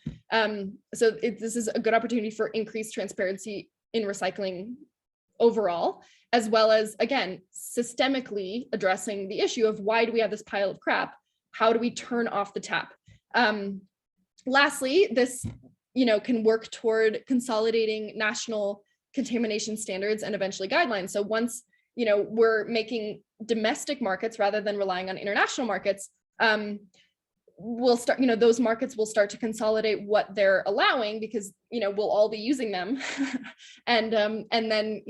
So this is a good opportunity for increased transparency in recycling overall, as well as, again, systemically addressing the issue of why do we have this pile of crap? How do we turn off the tap? Lastly, this can work toward consolidating national contamination standards and eventually guidelines. So once, we're making domestic markets rather than relying on international markets, we'll start, those markets will start to consolidate what they're allowing because, we'll all be using them. and then,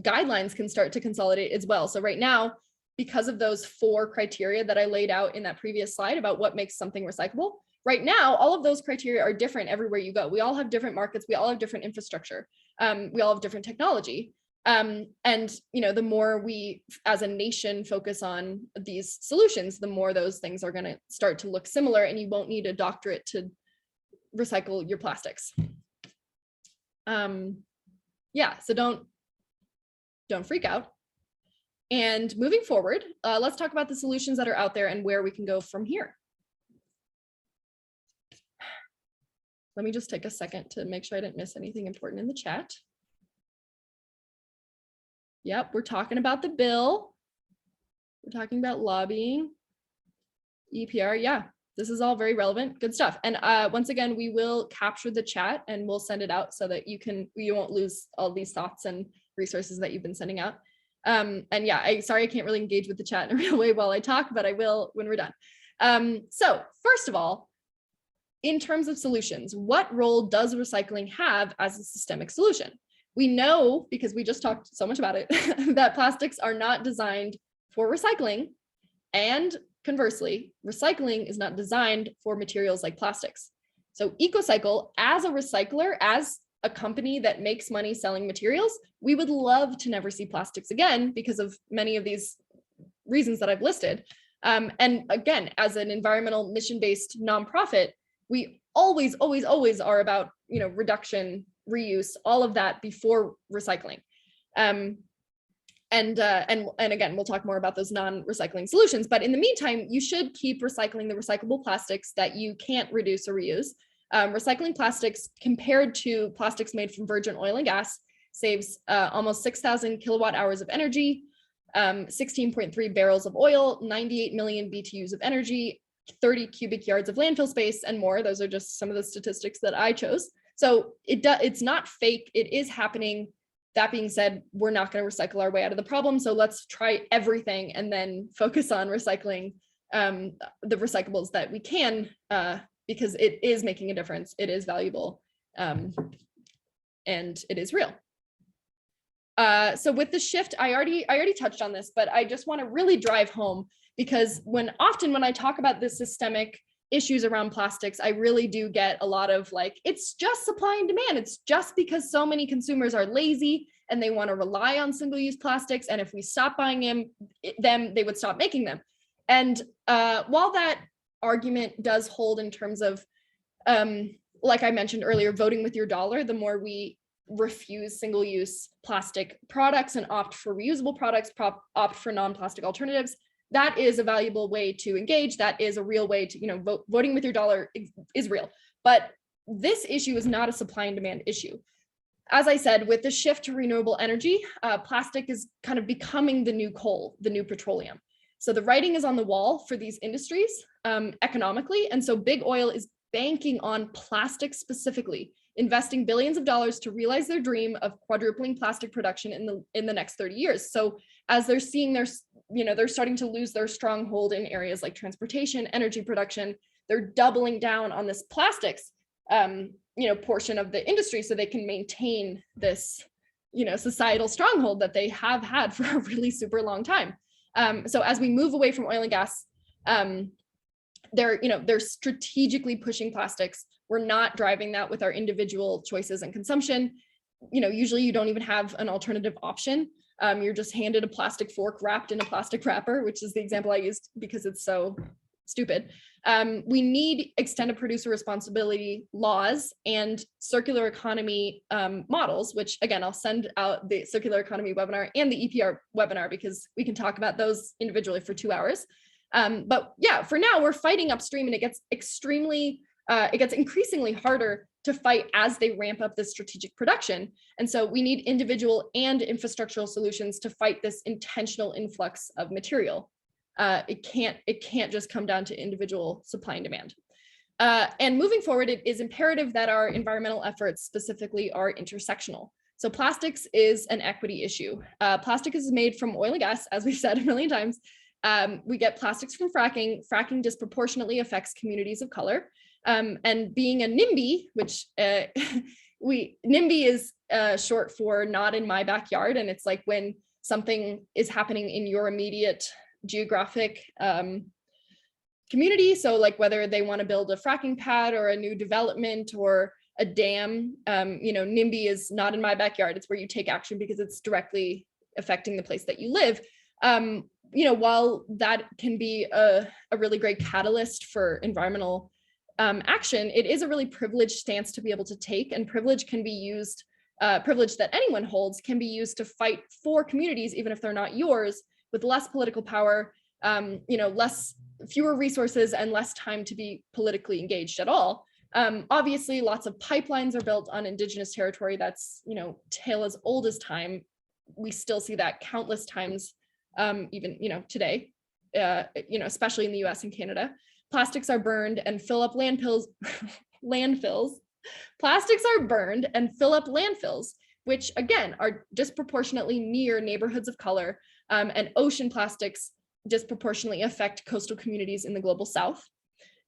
guidelines can start to consolidate as well. So right now, because of those 4 criteria that I laid out in that previous slide about what makes something recyclable, right now, all of those criteria are different everywhere you go. We all have different markets. We all have different infrastructure. We all have different technology. And, the more we as a nation focus on these solutions, the more those things are going to start to look similar, and you won't need a doctorate to recycle your plastics. Yeah, so don't freak out. And moving forward, let's talk about the solutions that are out there and where we can go from here. Let me just take a second to make sure I didn't miss anything important in the chat. Yep, we're talking about the bill. We're talking about lobbying, EPR. Yeah, this is all very relevant. Good stuff. And once again, we will capture the chat and we'll send it out so that you won't lose all these thoughts and resources that you've been sending out. And yeah, sorry I can't really engage with the chat in a real way while I talk, but I will when we're done. So first of all, in terms of solutions, what role does recycling have as a systemic solution? We know, because we just talked so much about it, that plastics are not designed for recycling. And conversely, recycling is not designed for materials like plastics. So EcoCycle, as a recycler, as a company that makes money selling materials, we would love to never see plastics again because of many of these reasons that I've listed. And again, as an environmental mission-based nonprofit, we always are about, reduction, reuse, all of that before recycling. And again, we'll talk more about those non-recycling solutions, but in the meantime, you should keep recycling the recyclable plastics that you can't reduce or reuse. Recycling plastics compared to plastics made from virgin oil and gas saves almost 6,000 kilowatt hours of energy, 16.3 barrels of oil, 98 million BTUs of energy, 30 cubic yards of landfill space, and more. Those are just some of the statistics that I chose. So it's not fake, it is happening. That being said, we're not going to recycle our way out of the problem. So let's try everything and then focus on recycling the recyclables that we can, because it is making a difference. It is valuable, and it is real. So with the shift, I already touched on this, but I just want to really drive home, because often when I talk about the systemic issues around plastics, I really do get a lot of like, it's just supply and demand. It's just because so many consumers are lazy and they want to rely on single-use plastics. And if we stop buying them, they would stop making them. And while that argument does hold in terms of, like I mentioned earlier, voting with your dollar, the more we refuse single-use plastic products and opt for reusable products, opt for non-plastic alternatives, that is a valuable way to engage. That is a real way to, voting with your dollar is real. But this issue is not a supply and demand issue. As I said, with the shift to renewable energy, plastic is kind of becoming the new coal, the new petroleum. So the writing is on the wall for these industries economically. And so big oil is banking on plastic specifically, investing billions of dollars to realize their dream of quadrupling plastic production in the next 30 years. So as they're seeing they're starting to lose their stronghold in areas like transportation, energy production, they're doubling down on this plastics, portion of the industry so they can maintain this, societal stronghold that they have had for a really super long time. So as we move away from oil and gas, they're strategically pushing plastics. We're not driving that with our individual choices and consumption. Usually you don't even have an alternative option. You're just handed a plastic fork wrapped in a plastic wrapper, which is the example I used because it's so stupid. We need extended producer responsibility laws and circular economy models, which again, I'll send out the circular economy webinar and the EPR webinar because we can talk about those individually for 2 hours. But yeah, for now we're fighting upstream, and it gets increasingly harder to fight as they ramp up this strategic production. And so we need individual and infrastructural solutions to fight this intentional influx of material. It can't just come down to individual supply and demand. And moving forward, it is imperative that our environmental efforts specifically are intersectional. So plastics is an equity issue. Plastic is made from oil and gas, as we've said a million times. We get plastics from fracking. Fracking disproportionately affects communities of color. And being a NIMBY, which NIMBY is short for not in my backyard. And it's like when something is happening in your immediate geographic community. So like whether they want to build a fracking pad or a new development or a dam, NIMBY is not in my backyard. It's where you take action because it's directly affecting the place that you live. While that can be a really great catalyst for environmental action, it is a really privileged stance to be able to take, and privilege can be used, privilege that anyone holds can be used to fight for communities, even if they're not yours, with less political power, fewer resources and less time to be politically engaged at all. Obviously, lots of pipelines are built on Indigenous territory. That's, tale as old as time. We still see that countless times, even, today, especially in the US and Canada. Plastics are burned and fill up landfills. Plastics are burned and fill up landfills, which again are disproportionately near neighborhoods of color, and ocean plastics disproportionately affect coastal communities in the global south.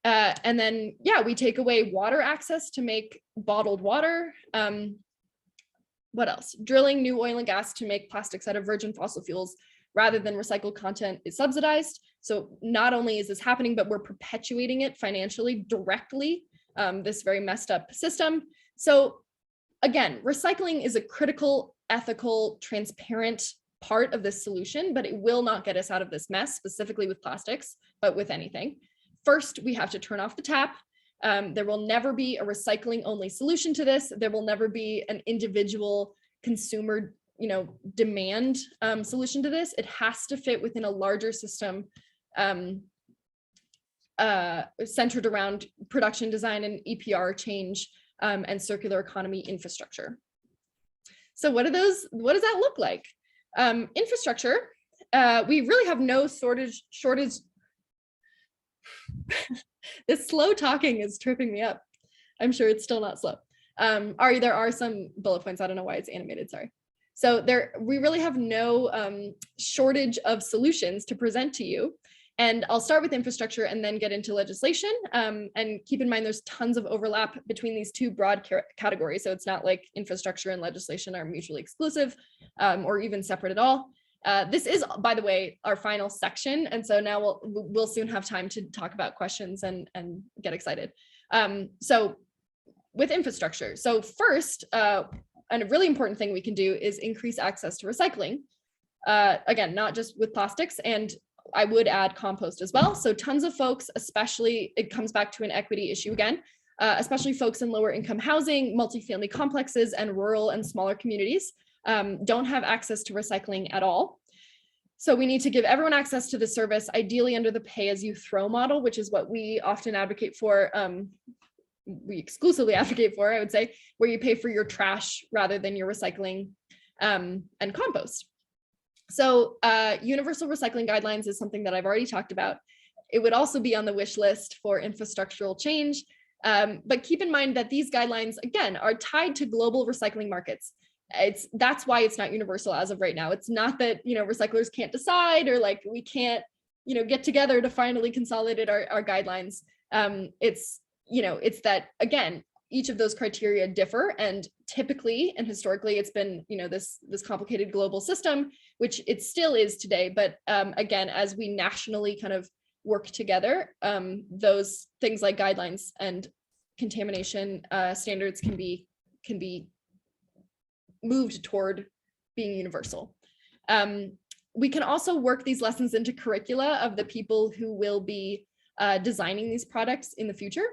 And then, we take away water access to make bottled water. What else? Drilling new oil and gas to make plastics out of virgin fossil fuels rather than recycled content is subsidized. So not only is this happening, but we're perpetuating it financially directly, this very messed up system. So again, recycling is a critical, ethical, transparent part of this solution, but it will not get us out of this mess, specifically with plastics, but with anything. First, we have to turn off the tap. There will never be a recycling only solution to this. There will never be an individual consumer, demand solution to this. It has to fit within a larger system centered around production design and EPR change and circular economy infrastructure. So what does that look like? Infrastructure, we really have no shortage. This slow talking is tripping me up. I'm sure it's still not slow. There are some bullet points. I don't know why it's animated, sorry. So we really have no shortage of solutions to present to you. And I'll start with infrastructure and then get into legislation. And keep in mind, there's tons of overlap between these two broad categories. So it's not like infrastructure and legislation are mutually exclusive or even separate at all. This is, by the way, our final section. And so now we'll soon have time to talk about questions and get excited. So with infrastructure. So first, and a really important thing we can do is increase access to recycling. Again, not just with plastics, and I would add compost as well. So tons of folks, especially, it comes back to an equity issue again, especially folks in lower income housing, multifamily complexes, and rural and smaller communities don't have access to recycling at all. So we need to give everyone access to the service, ideally under the pay-as-you-throw model, which is what we often advocate for. We exclusively advocate for, I would say, where you pay for your trash rather than your recycling and compost. So universal recycling guidelines is something that I've already talked about. It would also be on the wish list for infrastructural change. But keep in mind that these guidelines, again, are tied to global recycling markets. That's why it's not universal as of right now. It's not that, recyclers can't decide or like we can't, get together to finally consolidate our guidelines. It's that, again, each of those criteria differ, and typically and historically it's been, this complicated global system, which it still is today. But again, as we nationally kind of work together, those things like guidelines and contamination standards can be moved toward being universal. We can also work these lessons into curricula of the people who will be designing these products in the future.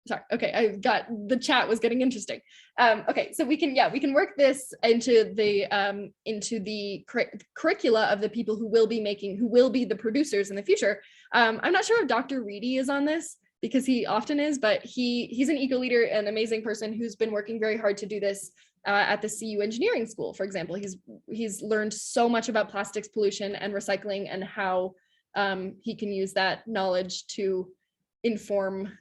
Sorry, okay, I got the chat was getting interesting. Okay, so we can work this into the curricula of the people who will be the producers in the future. I'm not sure if Dr. Reedy is on this because he often is, but he's an eco leader, an amazing person who's been working very hard to do this at the CU Engineering School, for example. He's learned so much about plastics pollution and recycling and how he can use that knowledge to inform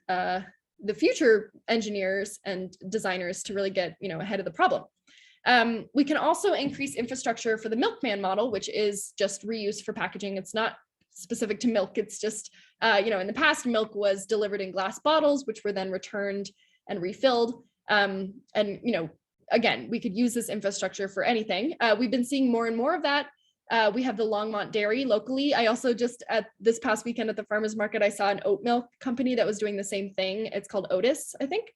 the future engineers and designers to really get, ahead of the problem. We can also increase infrastructure for the milkman model, which is just reuse for packaging. It's not specific to milk. It's just, in the past, milk was delivered in glass bottles, which were then returned and refilled. And, again, we could use this infrastructure for anything. We've been seeing more and more of that. We have the Longmont Dairy locally. I also just at this past weekend at the farmers market, I saw an oat milk company that was doing the same thing. It's called Otis, I think.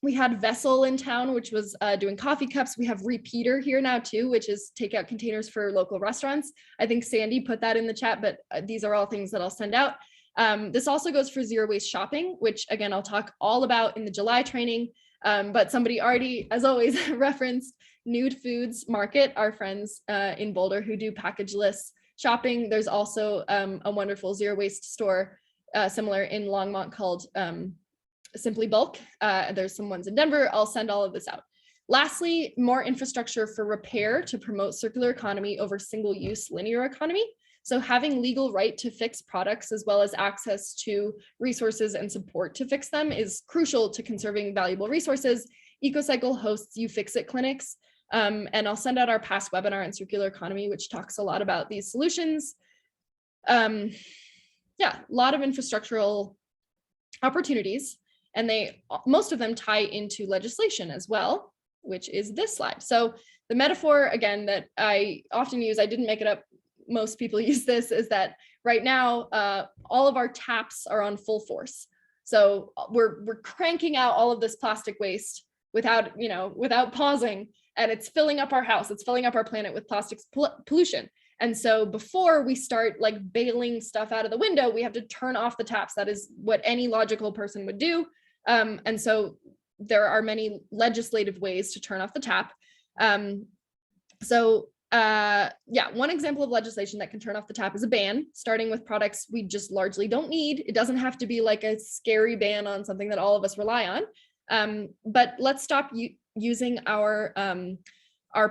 We had Vessel in town, which was doing coffee cups. We have Repeater here now too, which is takeout containers for local restaurants. I think Sandy put that in the chat, but these are all things that I'll send out. This also goes for zero waste shopping, which again, I'll talk all about in the July training. But somebody already, as always, referenced Nude Foods Market, our friends in Boulder who do packageless shopping. There's also a wonderful zero waste store similar in Longmont called Simply Bulk. There's some ones in Denver. I'll send all of this out. Lastly, more infrastructure for repair to promote circular economy over single-use linear economy. So having legal right to fix products as well as access to resources and support to fix them is crucial to conserving valuable resources. EcoCycle hosts You Fix It clinics, and I'll send out our past webinar on circular economy, which talks a lot about these solutions. Yeah, a lot of infrastructural opportunities, and most of them tie into legislation as well, which is this slide. So the metaphor, again, that I often use, I didn't make it up, most people use this, is that right now, all of our taps are on full force. So we're cranking out all of this plastic waste without pausing, and it's filling up our house, it's filling up our planet with plastics pollution. And so before we start like bailing stuff out of the window, we have to turn off the taps. That is what any logical person would do. And so there are many legislative ways to turn off the tap. Yeah, one example of legislation that can turn off the tap is a ban, starting with products we just largely don't need. It doesn't have to be like a scary ban on something that all of us rely on. But let's stop using our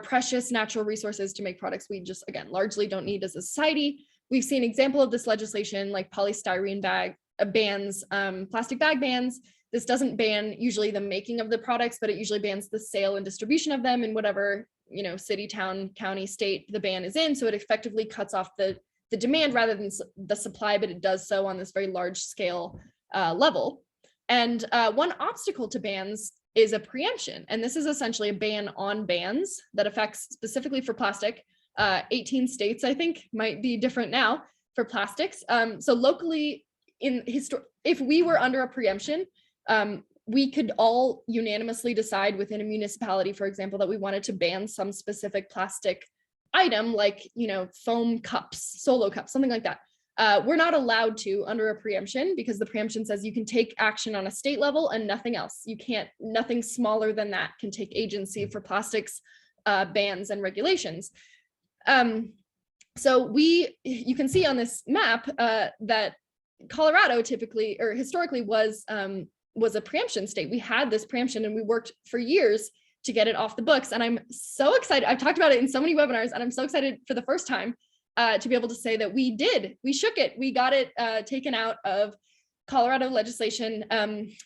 precious natural resources to make products we just, again, largely don't need as a society. We've seen an example of this legislation like polystyrene bag bans, plastic bag bans. This doesn't ban usually the making of the products, but it usually bans the sale and distribution of them in whatever, city, town, county, state the ban is in. So it effectively cuts off the demand rather than the supply, but it does so on this very large scale level. And one obstacle to bans is a preemption. And this is essentially a ban on bans that affects specifically for plastic. 18 states, I think, might be different now for plastics. So locally, if we were under a preemption, we could all unanimously decide within a municipality, for example, that we wanted to ban some specific plastic item like, foam cups, solo cups, something like that. We're not allowed to under a preemption because the preemption says you can take action on a state level and nothing else. You can't, nothing smaller than that can take agency for plastics bans and regulations. So you can see on this map that Colorado typically or historically was a preemption state. We had this preemption and we worked for years to get it off the books. And I'm so excited. I've talked about it in so many webinars and I'm so excited for the first time to be able to say that we shook it. We got it taken out of Colorado legislation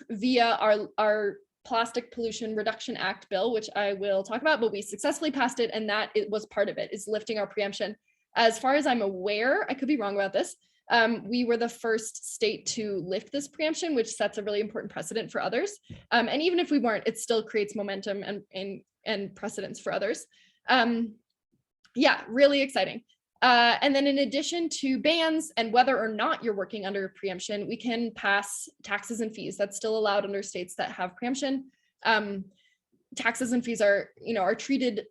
via our Plastic Pollution Reduction Act bill, which I will talk about, but we successfully passed it. And that was part of it, is lifting our preemption. As far as I'm aware, I could be wrong about this, we were the first state to lift this preemption, which sets a really important precedent for others. And even if we weren't, it still creates momentum and precedents for others. Yeah, really exciting. And then in addition to bans and whether or not you're working under preemption, we can pass taxes and fees. That's still allowed under states that have preemption. Taxes and fees are treated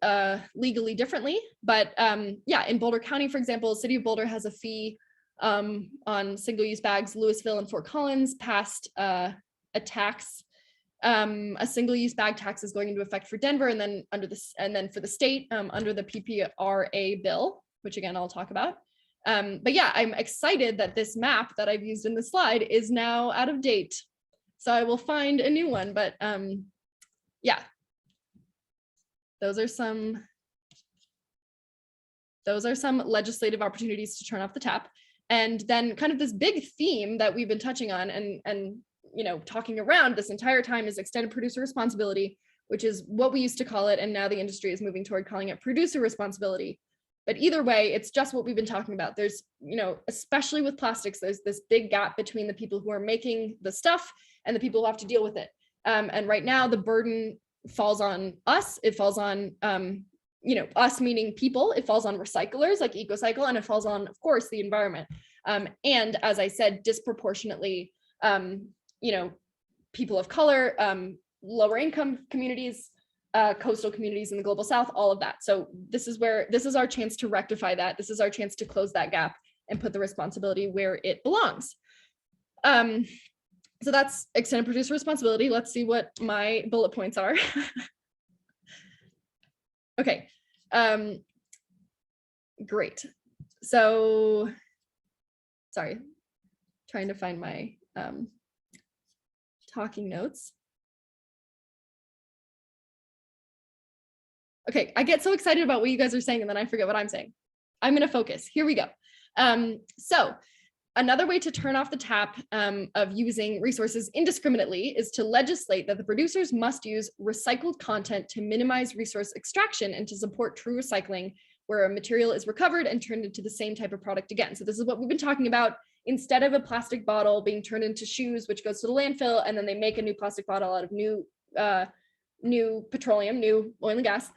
legally differently, but yeah, in Boulder County, for example, City of Boulder has a fee on single-use bags. Louisville and Fort Collins passed a tax. A single-use bag tax is going into effect for Denver, and then for the state under the PPRA bill, which again I'll talk about. But yeah, I'm excited that this map that I've used in the slide is now out of date, so I will find a new one. But yeah, those are some legislative opportunities to turn off the tap. And then kind of this big theme that we've been touching on and talking around this entire time is extended producer responsibility, which is what we used to call it. And now the industry is moving toward calling it producer responsibility. But either way, it's just what we've been talking about. There's, especially with plastics, there's this big gap between the people who are making the stuff and the people who have to deal with it. And right now the burden falls on us. It falls on, us meaning people. It falls on recyclers like EcoCycle, and it falls on, of course, the environment. And as I said, disproportionately, people of color, lower income communities, coastal communities in the global south, all of that. So this is our chance to rectify that. This is our chance to close that gap and put the responsibility where it belongs. So that's extended producer responsibility. Let's see what my bullet points are. Okay, great. So, sorry, trying to find my talking notes. Okay, I get so excited about what you guys are saying and then I forget what I'm saying. I'm gonna focus, here we go. So another way to turn off the tap of using resources indiscriminately is to legislate that the producers must use recycled content to minimize resource extraction and to support true recycling, where a material is recovered and turned into the same type of product again. So this is what we've been talking about. Instead of a plastic bottle being turned into shoes, which goes to the landfill, and then they make a new plastic bottle out of new petroleum, new oil and gas.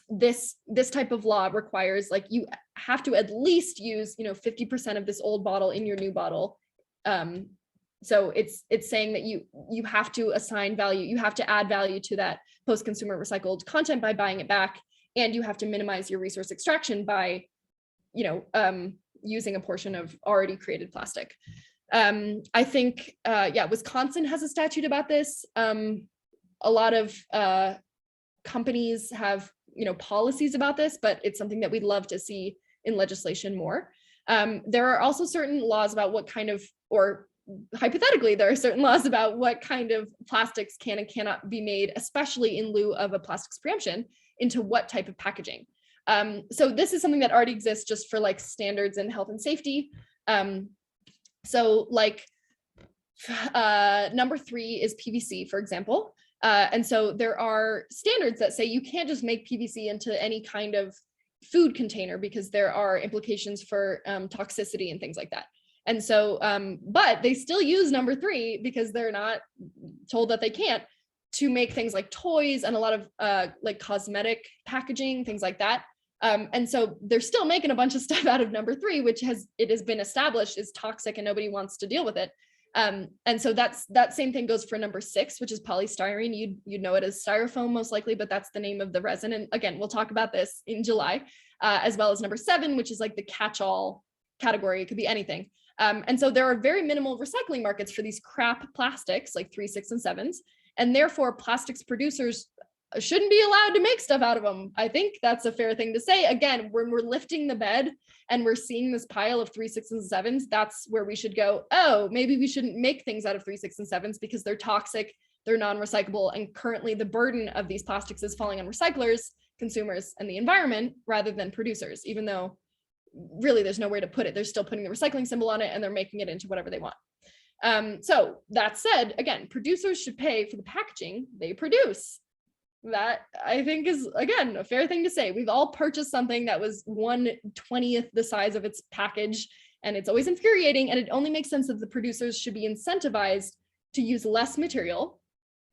This type of law requires, like, you have to at least use 50% of this old bottle in your new bottle. So it's saying that you have to assign value, you have to add value to that post-consumer recycled content by buying it back, and you have to minimize your resource extraction by using a portion of already created plastic. I think Wisconsin has a statute about this. A lot of companies have policies about this, but it's something that we'd love to see in legislation more. There are also certain laws about what kind of, or hypothetically, there are certain laws about what kind of plastics can and cannot be made, especially in lieu of a plastics preemption, into what type of packaging. So this is something that already exists just for like standards in health and safety. So like number 3 is PVC, for example. And so there are standards that say you can't just make PVC into any kind of food container because there are implications for toxicity and things like that. And so, but they still use number 3 because they're not told that they can't, to make things like toys and a lot of like cosmetic packaging, things like that. And so they're still making a bunch of stuff out of number 3, which has been established is toxic and nobody wants to deal with it. And so that same thing goes for number 6, which is polystyrene. You'd know it as styrofoam most likely, but that's the name of the resin. And again, we'll talk about this in July, as well as number 7, which is like the catch-all category. It could be anything. And so there are very minimal recycling markets for these crap plastics like 3, 6, and 7s. And therefore plastics producers shouldn't be allowed to make stuff out of them. I think that's a fair thing to say. Again, when we're lifting the bed and we're seeing this pile of 3, 6, and 7s, that's where we should go, oh, maybe we shouldn't make things out of 3, 6, and 7s because they're toxic, they're non-recyclable, and currently the burden of these plastics is falling on recyclers, consumers, and the environment rather than producers, even though really there's nowhere to put it. They're still putting the recycling symbol on it and they're making it into whatever they want. So that said, again, producers should pay for the packaging they produce. That I think is, again, a fair thing to say. We've all purchased something that was 1/20th the size of its package, and it's always infuriating. And it only makes sense that the producers should be incentivized to use less material,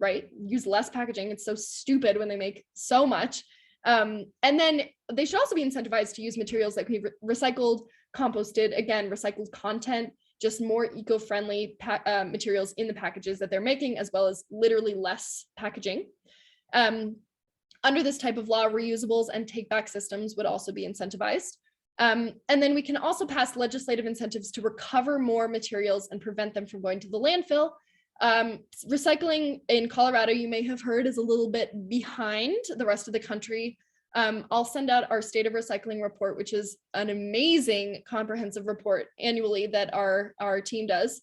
right? Use less packaging. It's so stupid when they make so much. And then they should also be incentivized to use materials that can be recycled, composted, again, recycled content, just more eco-friendly materials in the packages that they're making, as well as literally less packaging. Under this type of law, reusables and take-back systems would also be incentivized. And then we can also pass legislative incentives to recover more materials and prevent them from going to the landfill. Recycling in Colorado, you may have heard, is a little bit behind the rest of the country. I'll send out our State of Recycling report, which is an amazing comprehensive report annually that our team does,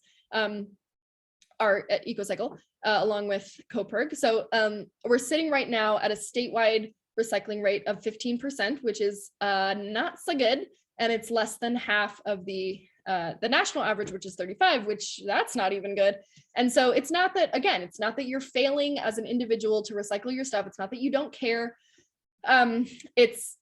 our at EcoCycle, along with CoPerg. So we're sitting right now at a statewide recycling rate of 15%, which is not so good, and it's less than half of the the national average, which is 35, which that's not even good. And so it's not that, again, it's not that you're failing as an individual to recycle your stuff. It's not that you don't care. It's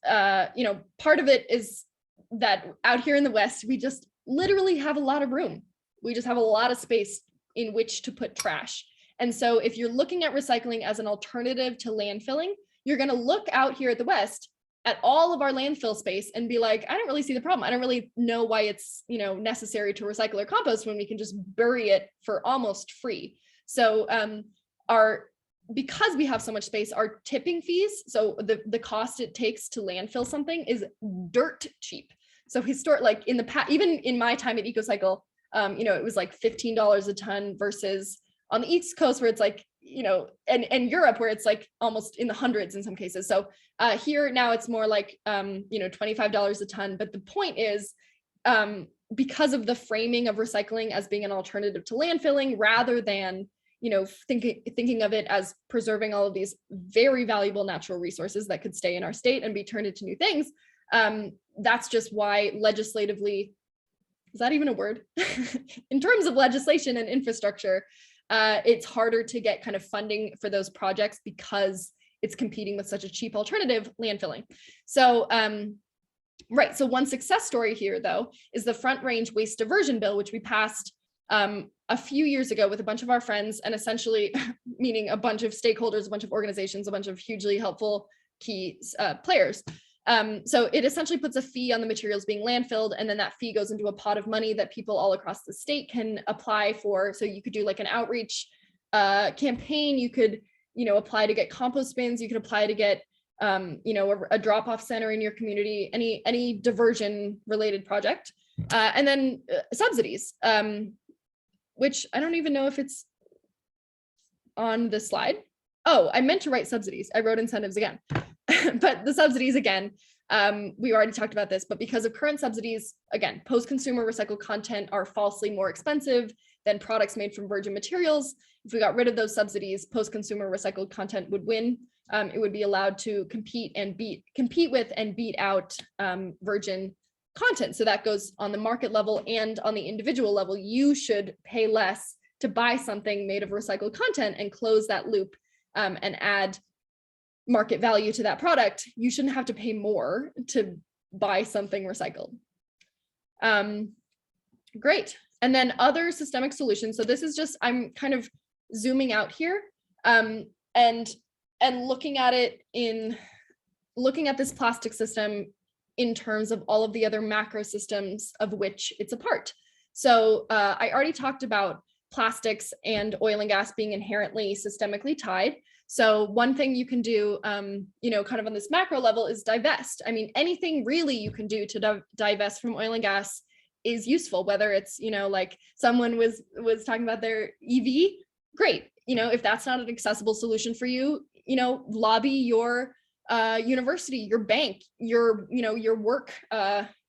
part of it is that out here in the West, we just literally have a lot of room. We just have a lot of space in which to put trash. And so if you're looking at recycling as an alternative to landfilling, you're going to look out here at the West at all of our landfill space and be like, I don't really see the problem. I don't really know why it's, necessary to recycle or compost when we can just bury it for almost free. So because we have so much space, our tipping fees, so the cost it takes to landfill something is dirt cheap. So like in the past, even in my time at EcoCycle, it was like $15 a ton versus on the East Coast where it's like, and Europe where it's like almost in the hundreds in some cases. So here now it's more like, $25 a ton. But the point is, because of the framing of recycling as being an alternative to landfilling, rather than, thinking of it as preserving all of these very valuable natural resources that could stay in our state and be turned into new things. That's just why legislatively, is that even a word? In terms of legislation and infrastructure, it's harder to get kind of funding for those projects because it's competing with such a cheap alternative, landfilling. So, right. So one success story here, though, is the Front Range Waste Diversion Bill, which we passed a few years ago with a bunch of our friends, and essentially meaning a bunch of stakeholders, a bunch of organizations, a bunch of hugely helpful key players. So it essentially puts a fee on the materials being landfilled, and then that fee goes into a pot of money that people all across the state can apply for. So you could do like an outreach campaign. You could, apply to get compost bins. You could apply to get, a drop-off center in your community, any diversion related project, and then subsidies, which I don't even know if it's on this slide. Oh, I meant to write subsidies. I wrote incentives again. But the subsidies, again, we already talked about this, but because of current subsidies, again, post-consumer recycled content are falsely more expensive than products made from virgin materials. If we got rid of those subsidies, post-consumer recycled content would win. It would be allowed to compete with and beat out virgin content. So that goes on the market level and on the individual level. You should pay less to buy something made of recycled content and close that loop and add market value to that product. You shouldn't have to pay more to buy something recycled. Great. And then other systemic solutions. So this is just, I'm kind of zooming out here and looking at this plastic system in terms of all of the other macro systems of which it's a part. So I already talked about plastics and oil and gas being inherently systemically tied. So one thing you can do, kind of on this macro level is divest. I mean, anything really you can do to divest from oil and gas is useful, whether it's, like someone was talking about their EV, great. If that's not an accessible solution for you, lobby your university, your bank, your work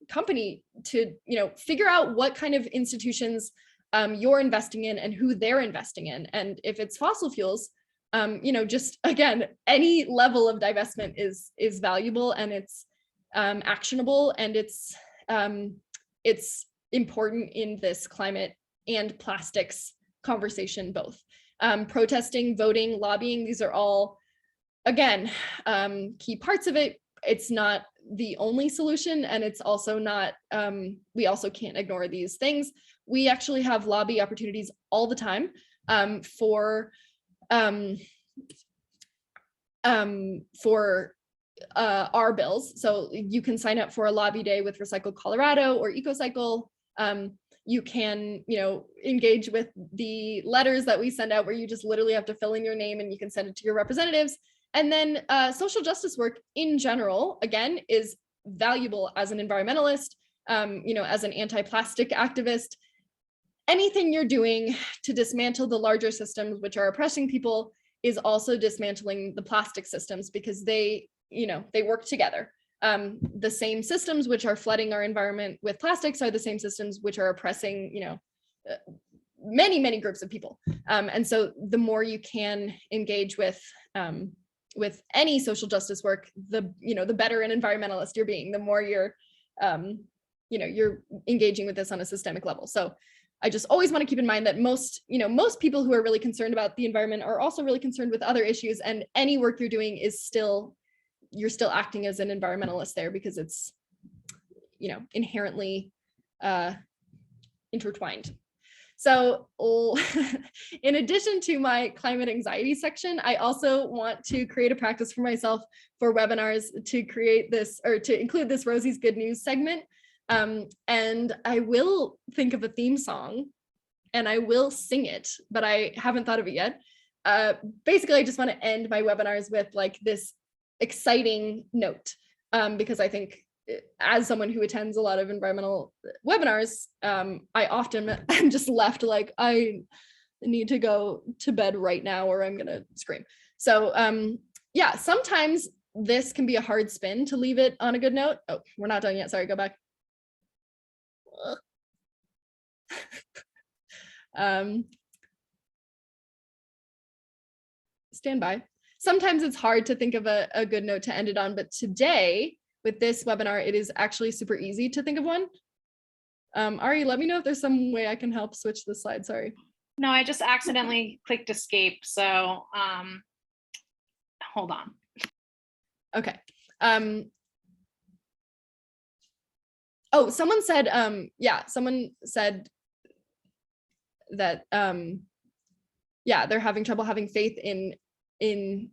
company to, figure out what kind of institutions you're investing in and who they're investing in. And if it's fossil fuels, just again, any level of divestment is valuable, and it's actionable, and it's important in this climate and plastics conversation both. Protesting, voting, lobbying, these are all, again, key parts of it. It's not the only solution, and it's also not, we also can't ignore these things. We actually have lobby opportunities all the time for our bills. So you can sign up for a lobby day with Recycle Colorado or EcoCycle. You can, engage with the letters that we send out where you just literally have to fill in your name and you can send it to your representatives. And then social justice work in general, again, is valuable as an environmentalist, as an anti-plastic activist. Anything you're doing to dismantle the larger systems which are oppressing people is also dismantling the plastic systems, because they work together. The same systems which are flooding our environment with plastics are the same systems which are oppressing, many groups of people. And so the more you can engage with any social justice work, the better an environmentalist you're being, the more you're you're engaging with this on a systemic level. So I just always want to keep in mind that most people who are really concerned about the environment are also really concerned with other issues, and any work you're doing is you're still acting as an environmentalist there, because it's, inherently intertwined. So in addition to my climate anxiety section, I also want to create a practice for myself for webinars to create this, or to include this Rosie's Good News segment. And I will think of a theme song and I will sing it, but I haven't thought of it yet. Basically, I just want to end my webinars with like this exciting note, because I think, as someone who attends a lot of environmental webinars, I often am just left like, I need to go to bed right now or I'm gonna scream. So yeah, sometimes this can be a hard spin to leave it on a good note. Oh, we're not done yet. Sorry, go back. Stand by. Sometimes it's hard to think of a good note to end it on, but today, with this webinar, it is actually super easy to think of one. Ari, let me know if there's some way I can help switch the slide, sorry.
No, I just accidentally clicked escape, so hold on.
Okay. Oh, someone said, someone said that, they're having trouble having faith in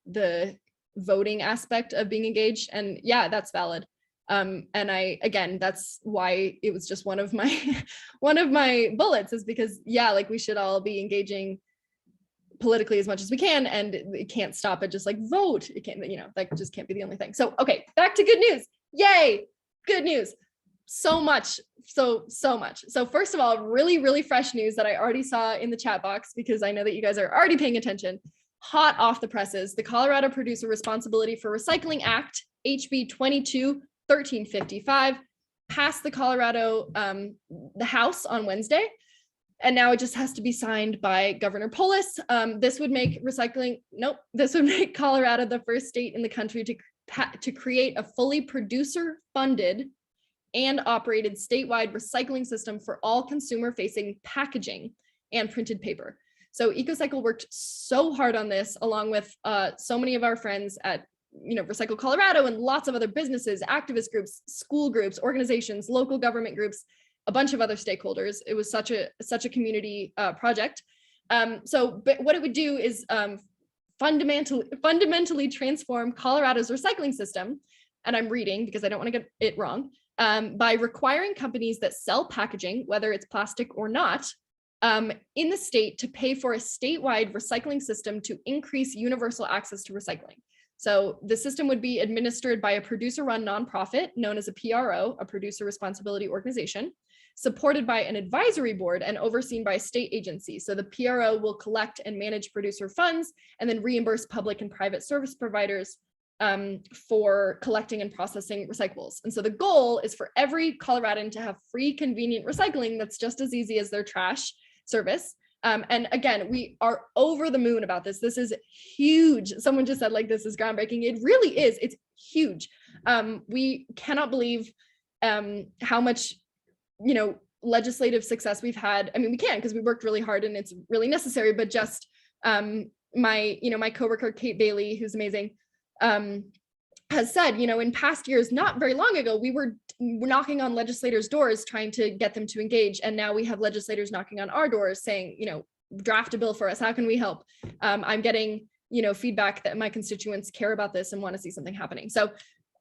the voting aspect of being engaged, and yeah, that's valid. And again, that's why it was just one of my bullets, is because like we should all be engaging politically as much as we can, and it can't stop at just like vote. It can't, that just can't be the only thing. So okay, back to good news. Yay, good news. So much. So much. So first of all, really fresh news that I already saw in the chat box, because I know that you guys are already paying attention. Hot off the presses, the Colorado Producer Responsibility for Recycling Act, HB 22-1355, passed the Colorado, the House on Wednesday, and now it just has to be signed by Governor Polis. This would make Colorado the first state in the country to create a fully producer-funded and operated statewide recycling system for all consumer-facing packaging and printed paper. So EcoCycle worked so hard on this, along with so many of our friends at Recycle Colorado and lots of other businesses, activist groups, school groups, organizations, local government groups, a bunch of other stakeholders. It was such a community project. But what it would do is fundamentally transform Colorado's recycling system, and I'm reading because I don't want to get it wrong, by requiring companies that sell packaging, whether it's plastic or not, in the state to pay for a statewide recycling system to increase universal access to recycling. So the system would be administered by a producer-run nonprofit known as a PRO, a producer responsibility organization, supported by an advisory board and overseen by a state agency. So the PRO will collect and manage producer funds and then reimburse public and private service providers for collecting and processing recyclables. And so the goal is for every Coloradan to have free, convenient recycling that's just as easy as their trash service. And again, we are over the moon about this. This is huge. Someone just said like, this is groundbreaking. It really is. It's huge. We cannot believe how much, legislative success we've had. I mean, we can, because we worked really hard and it's really necessary, but just my coworker, Kate Bailey, who's amazing, has said, in past years, not very long ago, we were knocking on legislators' doors trying to get them to engage. And now we have legislators knocking on our doors saying, draft a bill for us. How can we help? I'm getting, feedback that my constituents care about this and want to see something happening. So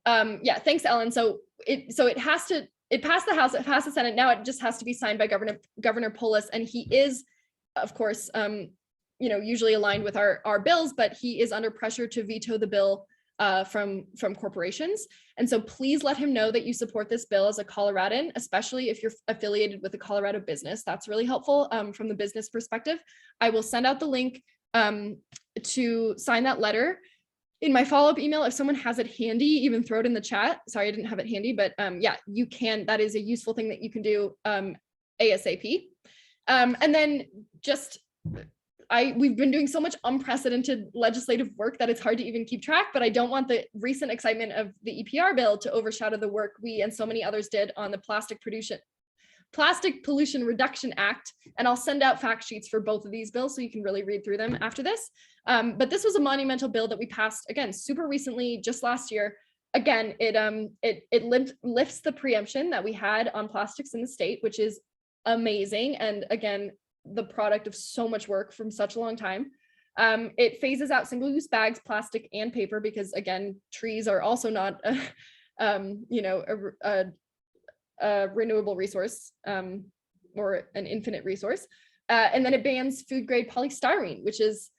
thanks, Ellen. So it passed the House, it passed the Senate. Now it just has to be signed by Governor Polis. And he is, of course, usually aligned with our bills, but he is under pressure to veto the bill from corporations. And so please let him know that you support this bill as a Coloradan, especially if you're affiliated with a Colorado business. That's really helpful from the business perspective. I will send out the link to sign that letter in my follow-up email. If someone has it handy, even throw it in the chat. Sorry, I didn't have it handy, but you can. That is a useful thing that you can do ASAP. And then just, we've been doing so much unprecedented legislative work that it's hard to even keep track, but I don't want the recent excitement of the EPR bill to overshadow the work we and so many others did on the Plastic Pollution Reduction Act. And I'll send out fact sheets for both of these bills so you can really read through them after this. But this was a monumental bill that we passed, again, super recently, just last year. Again, it lifts the preemption that we had on plastics in the state, which is amazing. And again, the product of so much work from such a long time. It phases out single-use bags, plastic, and paper, because again, trees are also not a renewable resource or an infinite resource. And then it bans food-grade polystyrene, which is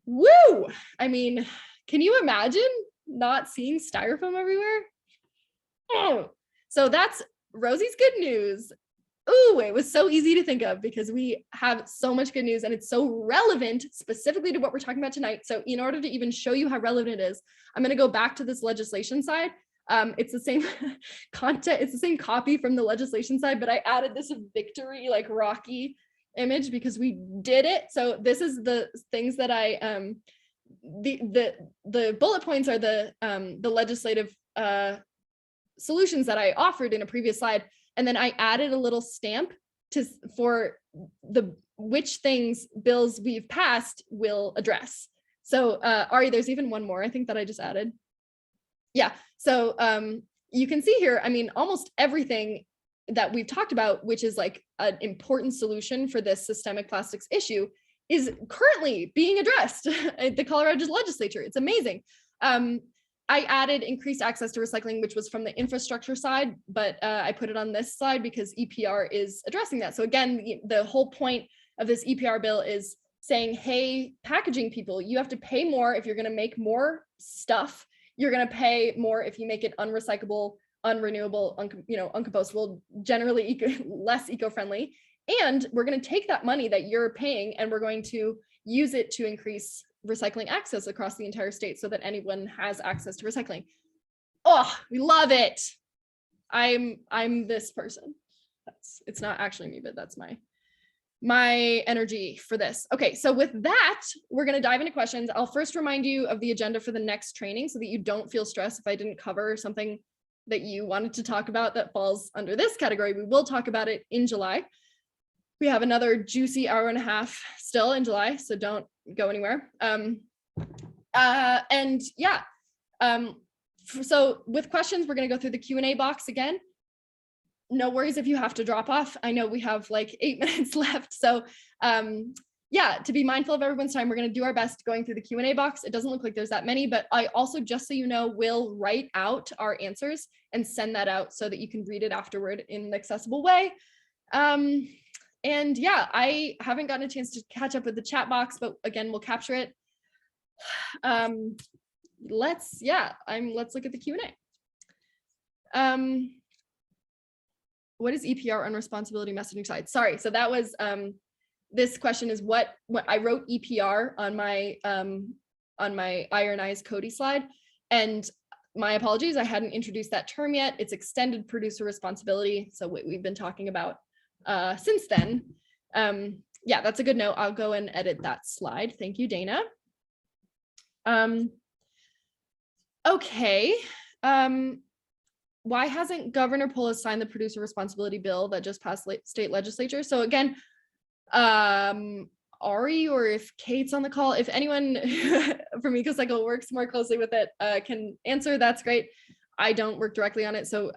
woo. I mean, can you imagine not seeing styrofoam everywhere? Oh, so that's Rosie's good news. Ooh, it was so easy to think of because we have so much good news and it's so relevant specifically to what we're talking about tonight. So in order to even show you how relevant it is, I'm going to go back to this legislation side. It's the same content, it's the same copy from the legislation side, but I added this victory, like Rocky image, because we did it. So this is the things that I the bullet points are the legislative solutions that I offered in a previous slide. And then I added a little stamp for which things bills we've passed will address. So Ari, there's even one more I think that I just added. Yeah, so you can see here, I mean, almost everything that we've talked about, which is like an important solution for this systemic plastics issue, is currently being addressed at the Colorado legislature. It's amazing. I added increased access to recycling, which was from the infrastructure side, but I put it on this slide because EPR is addressing that. So again, the whole point of this EPR bill is saying, hey, packaging people, you have to pay more if you're going to make more stuff. You're going to pay more if you make it unrecyclable, unrenewable, uncompostable, generally less eco-friendly. And we're going to take that money that you're paying and we're going to use it to increase recycling access across the entire state so that anyone has access to recycling. Oh, we love it. I'm this person. It's not actually me, but that's my energy for this. Okay, so with that, we're going to dive into questions. I'll first remind you of the agenda for the next training so that you don't feel stressed if I didn't cover something that you wanted to talk about that falls under this category. We will talk about it in July. We have another juicy hour and a half still in July, so don't go anywhere. So with questions, we're going to go through the Q&A box again. No worries if you have to drop off. I know we have like 8 minutes left. So yeah, to be mindful of everyone's time, we're going to do our best going through the Q&A box. It doesn't look like there's that many, but I also, just so you know, will write out our answers and send that out so that you can read it afterward in an accessible way. And yeah, I haven't gotten a chance to catch up with the chat box, but again, we'll capture it. Let's look at the Q&A. What is EPR on responsibility messaging side? Sorry, so that was, this question is what I wrote EPR on my ironized Cody slide. And my apologies, I hadn't introduced that term yet. It's extended producer responsibility. So what we've been talking about since then. Yeah, that's a good note. I'll go and edit that slide. Thank you, Dana. Okay. Why hasn't Governor Polis signed the producer responsibility bill that just passed state legislature? So again, Ari, or if Kate's on the call, if anyone from EcoCycle works more closely with it, can answer, that's great. I don't work directly on it. So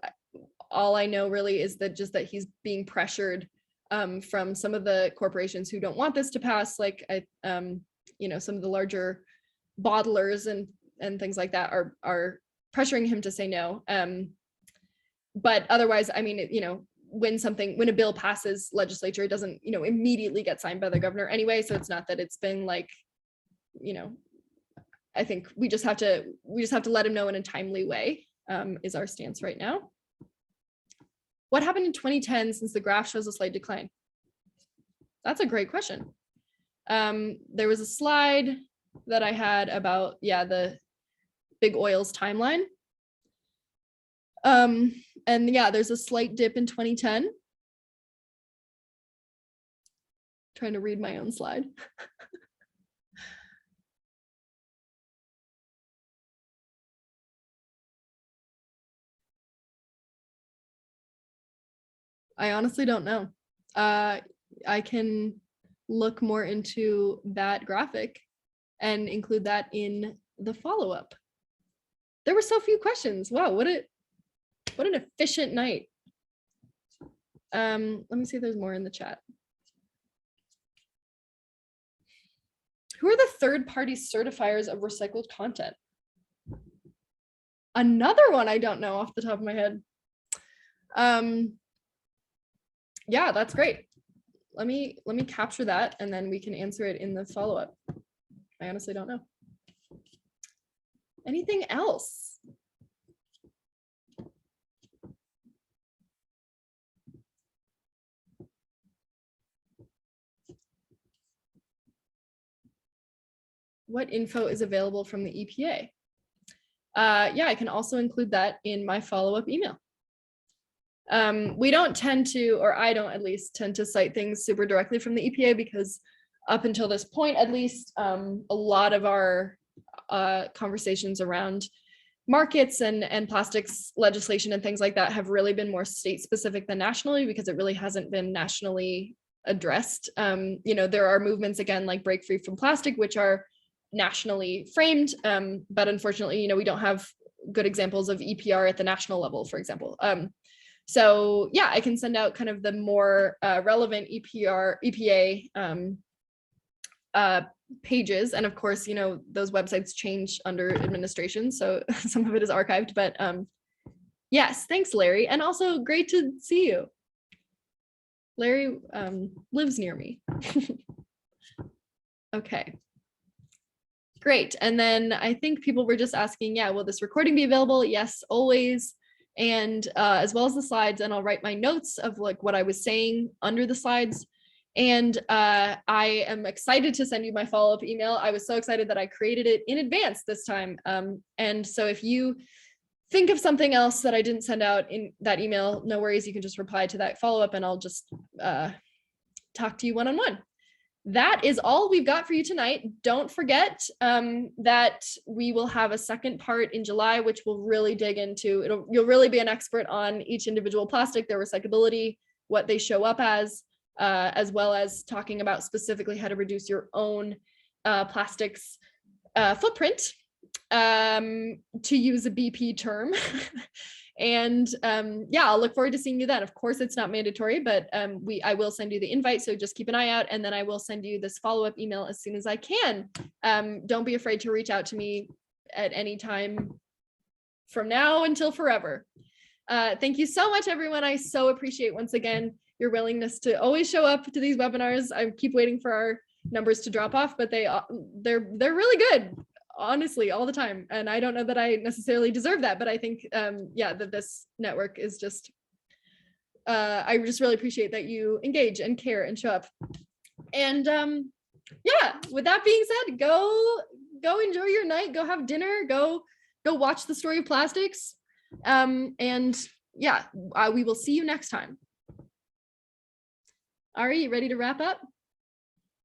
all I know really is that just that he's being pressured from some of the corporations who don't want this to pass, like some of the larger bottlers and things like that are pressuring him to say no. But otherwise, I mean, when a bill passes legislature, it doesn't, immediately get signed by the governor anyway. So it's not that it's been like, I think we just have to let him know in a timely way, is our stance right now. What happened in 2010 since the graph shows a slight decline? That's a great question. There was a slide that I had about, the big oil's timeline. And yeah, there's a slight dip in 2010. Trying to read my own slide. I honestly don't know. I can look more into that graphic and include that in the follow-up. There were so few questions. Wow, what an efficient night. Let me see if there's more in the chat. Who are the third-party certifiers of recycled content? Another one I don't know off the top of my head. Yeah, that's great. Let me capture that and then we can answer it in the follow-up. I honestly don't know. Anything else? What info is available from the EPA? Yeah, I can also include that in my follow-up email. We don't tend to, or I don't at least tend to cite things super directly from the EPA because up until this point, at least, a lot of our conversations around markets and plastics legislation and things like that have really been more state specific than nationally because it really hasn't been nationally addressed. You know, there are movements again like Break Free from Plastic, which are nationally framed, but unfortunately, you know, we don't have good examples of EPR at the national level, for example. So yeah, I can send out kind of the more relevant EPA pages. And of course, you know, those websites change under administration. So some of it is archived, but yes, thanks, Larry. And also great to see you. Larry lives near me. Okay. Great. And then I think people were just asking, yeah, will this recording be available? Yes, always. And as well as the slides, and I'll write my notes of like what I was saying under the slides. And I am excited to send you my follow-up email. I was so excited that I created it in advance this time. And so if you think of something else that I didn't send out in that email, no worries, you can just reply to that follow-up and I'll just talk to you one-on-one. That is all we've got for you tonight. Don't forget that we will have a second part in July, which will really dig into, you'll really be an expert on each individual plastic, their recyclability, what they show up as well as talking about specifically how to reduce your own plastics footprint, to use a BP term. And yeah, I'll look forward to seeing you then. Of course, it's not mandatory, but I will send you the invite. So just keep an eye out. And then I will send you this follow-up email as soon as I can. Don't be afraid to reach out to me at any time from now until forever. Thank you so much, everyone. I so appreciate once again your willingness to always show up to these webinars. I keep waiting for our numbers to drop off, but they're really good. Honestly, all the time. And I don't know that I necessarily deserve that, but I think, yeah, that this network is just, I just really appreciate that you engage and care and show up. And yeah, with that being said, go enjoy your night, go have dinner, go watch The Story of Plastics. And yeah, we will see you next time. Ari, you ready to wrap up?